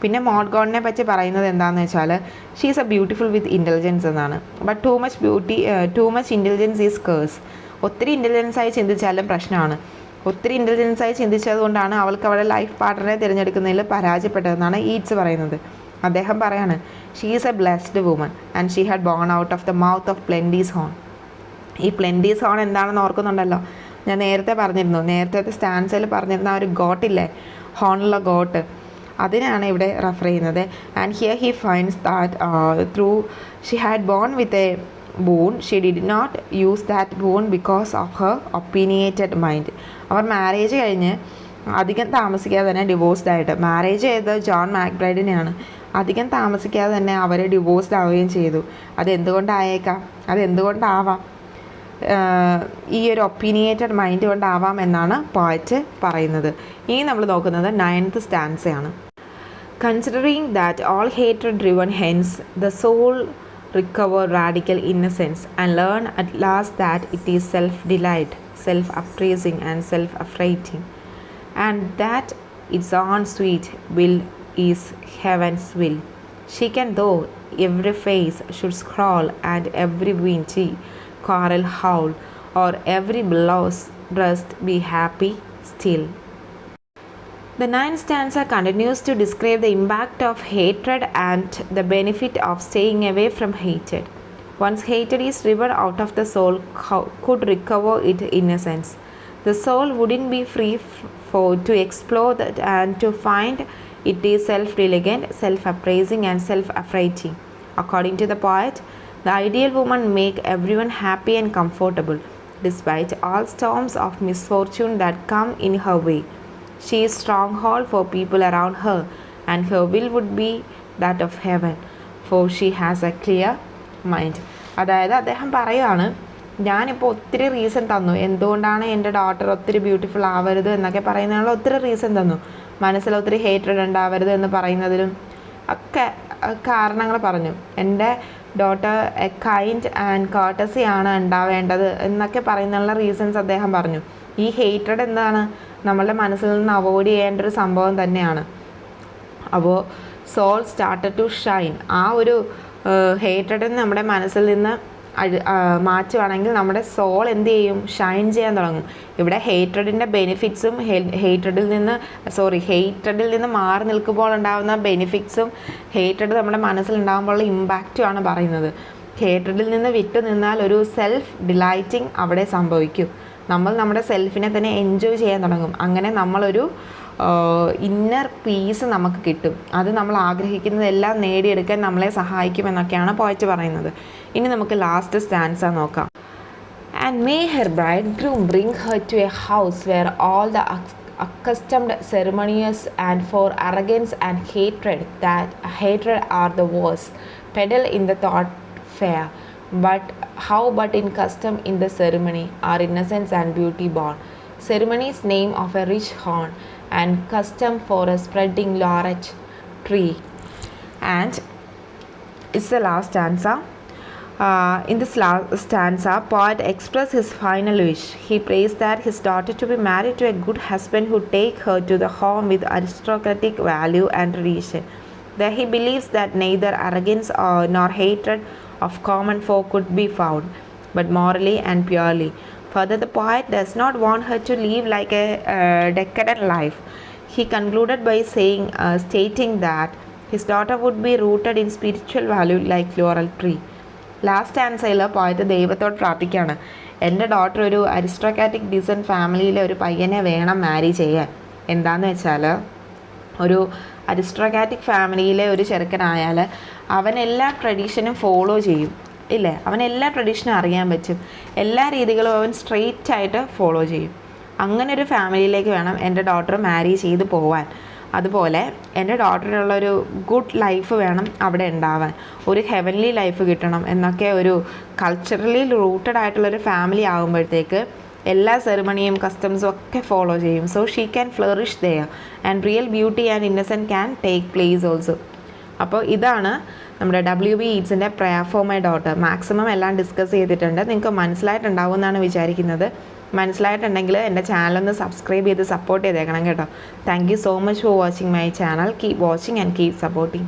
പിന്നെ മോഡ്ഗോണിനെ പറ്റി പറയുന്നത് എന്താണെന്ന് വെച്ചാൽ, she is a beautiful with intelligence എന്നാണ്. But too much intelligence is curse. ഒത്തിരി ഇൻ്റലിജൻസായി ചിന്തിച്ചാലും പ്രശ്നമാണ്. ഒത്തിരി ഇൻ്റലിജൻസായി ചിന്തിച്ചതുകൊണ്ടാണ് അവൾക്ക് അവളുടെ ലൈഫ് പാർട്ട്ണറെ തിരഞ്ഞെടുക്കുന്നതിൽ പരാജയപ്പെട്ടതെന്നാണ് ഈറ്റ്സ് പറയുന്നത്. അദ്ദേഹം പറയാണ്, she is a blessed woman and she had born out of the mouth of plenty's horn. ഈ പ്ലെൻഡീസ് ഹോൺ എന്താണെന്ന് ഓർക്കുന്നുണ്ടല്ലോ, ഞാൻ നേരത്തെ പറഞ്ഞിരുന്നു, നേരത്തെ സ്റ്റാൻസിൽ പറഞ്ഞിരുന്ന ആ ഒരു ഗോട്ടില്ലേ, ഹോണുള്ള ഗോട്ട്, അതിനാണ് ഇവിടെ റെഫർ ചെയ്യുന്നത്. And here he finds that through she had born with a born she did not use that born because of her opinionated mind. അവർ മാരേജ് കഴിഞ്ഞ് അധികം താമസിക്കാതെ തന്നെ ഡിവോഴ്സ്ഡ് ആയിട്ട്, മാരേജ് ചെയ്തത് ജോൺ മാക്ബ്രൈഡിനെയാണ്, അധികം താമസിക്കാതെ തന്നെ അവർ ഡിവോഴ്സ്ഡ് ആവുകയും ചെയ്തു. അതെന്തുകൊണ്ടാവാം, ഈ ഒരു ഒപ്പീനിയേറ്റഡ് മൈൻഡ് കൊണ്ടാവാം എന്നാണ് പോയറ്റ് പറയുന്നത്. ഇനി നമ്മൾ നോക്കുന്നത് 9th സ്റ്റാൻസയാണ്. കൺസിഡറിങ് ദാറ്റ് ഓൾ ഹേറ്റഡ് driven hence the soul recover radical innocence and learn at last that it is self-delight, self-appraising and self-affrighting, and that its own sweet will is heaven's will. She can though every face should scroll and every wintry quarrel howl, or every billow's breast be happy still. The 9th stanza continues to describe the impact of hatred and the benefit of staying away from hatred. Once hatred is driven out of the soul, could recover its innocence. The soul wouldn't be free to explore that and to find it is self-diligent, self-appraising and self-affrighting. According to the poet, the ideal woman make everyone happy and comfortable, despite all storms of misfortune that come in her way. She is stronghold for people around her, and her will would be that of heaven, for she has a clear mind. അതായത് അദ്ദേഹം പറയുകയാണ്, ഞാനിപ്പോൾ ഒത്തിരി reason തന്നു എന്തുകൊണ്ടാണ് എൻ്റെ daughter ഒത്തിരി beautiful ആവരുത് എന്നൊക്കെ പറയുന്നതിനുള്ള ഒത്തിരി റീസൺ തന്നു, മനസ്സിൽ ഒത്തിരി ഹേറ്റഡ് ഉണ്ടാവരുത് എന്ന് പറയുന്നതിലും ഒക്കെ കാരണങ്ങൾ പറഞ്ഞു. എൻ്റെ daughter A kind and courtesy ആണ് ഉണ്ടാവേണ്ടത് എന്നൊക്കെ പറയുന്നുള്ള റീസൺസ് അദ്ദേഹം പറഞ്ഞു. ഈ ഹേറ്റഡ് എന്താണ്, നമ്മളുടെ മനസ്സിൽ നിന്ന് അവോയ്ഡ് ചെയ്യേണ്ട ഒരു സംഭവം തന്നെയാണ്. അപ്പോൾ സോൾ സ്റ്റാർട്ടഡ് ടു ഷൈൻ. ആ ഒരു ഹേറ്റഡിന് നമ്മുടെ മനസ്സിൽ നിന്ന് മാറ്റുവാണെങ്കിൽ നമ്മുടെ സോൾ എന്ത് ചെയ്യും, ഷൈൻ ചെയ്യാൻ തുടങ്ങും. ഇവിടെ ഹേറ്റഡിൻ്റെ ബെനിഫിറ്റ്സും ഹേറ്റഡിൽ നിന്ന് മാറി നിൽക്കുമ്പോൾ ഉണ്ടാകുന്ന ബെനിഫിറ്റ്സും ഹേറ്റഡ് നമ്മുടെ മനസ്സിൽ ഉണ്ടാകുമ്പോഴുള്ള ഇമ്പാക്റ്റുമാണ് പറയുന്നത്. ഹേറ്റഡിൽ നിന്ന് വിട്ടു നിന്നാൽ ഒരു സെൽഫ് ഡിലൈറ്റിംഗ് അവിടെ സംഭവിക്കും. നമ്മൾ നമ്മുടെ സെൽഫിനെ തന്നെ എൻജോയ് ചെയ്യാൻ തുടങ്ങും. അങ്ങനെ നമ്മളൊരു ഇന്നർ പീസ് നമുക്ക് കിട്ടും. അത് നമ്മൾ ആഗ്രഹിക്കുന്നതെല്ലാം നേടിയെടുക്കാൻ നമ്മളെ സഹായിക്കുമെന്നൊക്കെയാണ് പോയറ്റ് പറയുന്നത്. ഇനി നമുക്ക് ലാസ്റ്റ് സ്റ്റാൻസ നോക്കാം. And may her bridegroom bring her to a house where all the accustomed ceremonies and for arrogance and hatred are the worst, peddle in the thought fair. But how but in custom in the ceremony are innocence and beauty born. Ceremony's name of a rich horn and custom for a spreading laurel tree. And it's the last stanza. In this last stanza, poet expresses his final wish. He prays that his daughter to be married to a good husband who take her to the home with aristocratic value and tradition. There he believes that neither arrogance nor hatred of common folk could be found, but morally and purely. Further, the poet does not want her to live like a decadent life. He concluded by stating that his daughter would be rooted in spiritual value like laurel tree. Last ആൻസറിൽ പോയിട്ട് ദൈവത്തോട് പ്രാർത്ഥിക്കുകയാണ്, എൻ്റെ daughter ഒരു aristocratic descent ഫാമിലിയിലെ ഒരു പയ്യനെ വേണം മാരി ചെയ്യാൻ. എന്താണെന്ന് വെച്ചാൽ ഒരു അരിസ്റ്റോക്രാറ്റിക് ഫാമിലിയിലെ ഒരു ചെറുക്കനായാൽ അവൻ എല്ലാ ട്രഡീഷനും ഫോളോ ചെയ്യും, ഇല്ലേ? അവൻ എല്ലാ ട്രഡീഷനും അറിയാൻ പറ്റും, എല്ലാ രീതികളും അവൻ സ്ട്രെയിറ്റ് ആയിട്ട് ഫോളോ ചെയ്യും. അങ്ങനെ ഒരു ഫാമിലിയിലേക്ക് വേണം എൻ്റെ ഡോട്ടർ മാരി ചെയ്ത് പോവാൻ. അതുപോലെ എൻ്റെ ഡോട്ടറിനുള്ളൊരു ഗുഡ് ലൈഫ് വേണം അവിടെ ഉണ്ടാവാൻ, ഒരു ഹെവൻലി ലൈഫ് കിട്ടണം എന്നൊക്കെ ഒരു കൾച്ചറലി റൂട്ടഡ് ആയിട്ടുള്ളൊരു ഫാമിലി ആകുമ്പോഴത്തേക്ക് എല്ലാ സെറിമണിയും കസ്റ്റംസും ഒക്കെ ഫോളോ ചെയ്യും. So she can flourish there and real beauty and innocent can take place also. അപ്പോൾ ഇതാണ് നമ്മുടെ WB Yeatsൻ്റെ prayer for my daughter. Maximum എല്ലാം ഡിസ്കസ് ചെയ്തിട്ടുണ്ട്. നിങ്ങൾക്ക് മനസ്സിലായിട്ടുണ്ടാവും എന്നാണ് വിചാരിക്കുന്നത്. മനസ്സിലായിട്ടുണ്ടെങ്കിൽ എൻ്റെ ചാനലൊന്ന് സബ്സ്ക്രൈബ് ചെയ്ത് സപ്പോർട്ട് ചെയ്തേക്കണം കേട്ടോ. Thank you so much for watching my channel. Keep watching and keep supporting.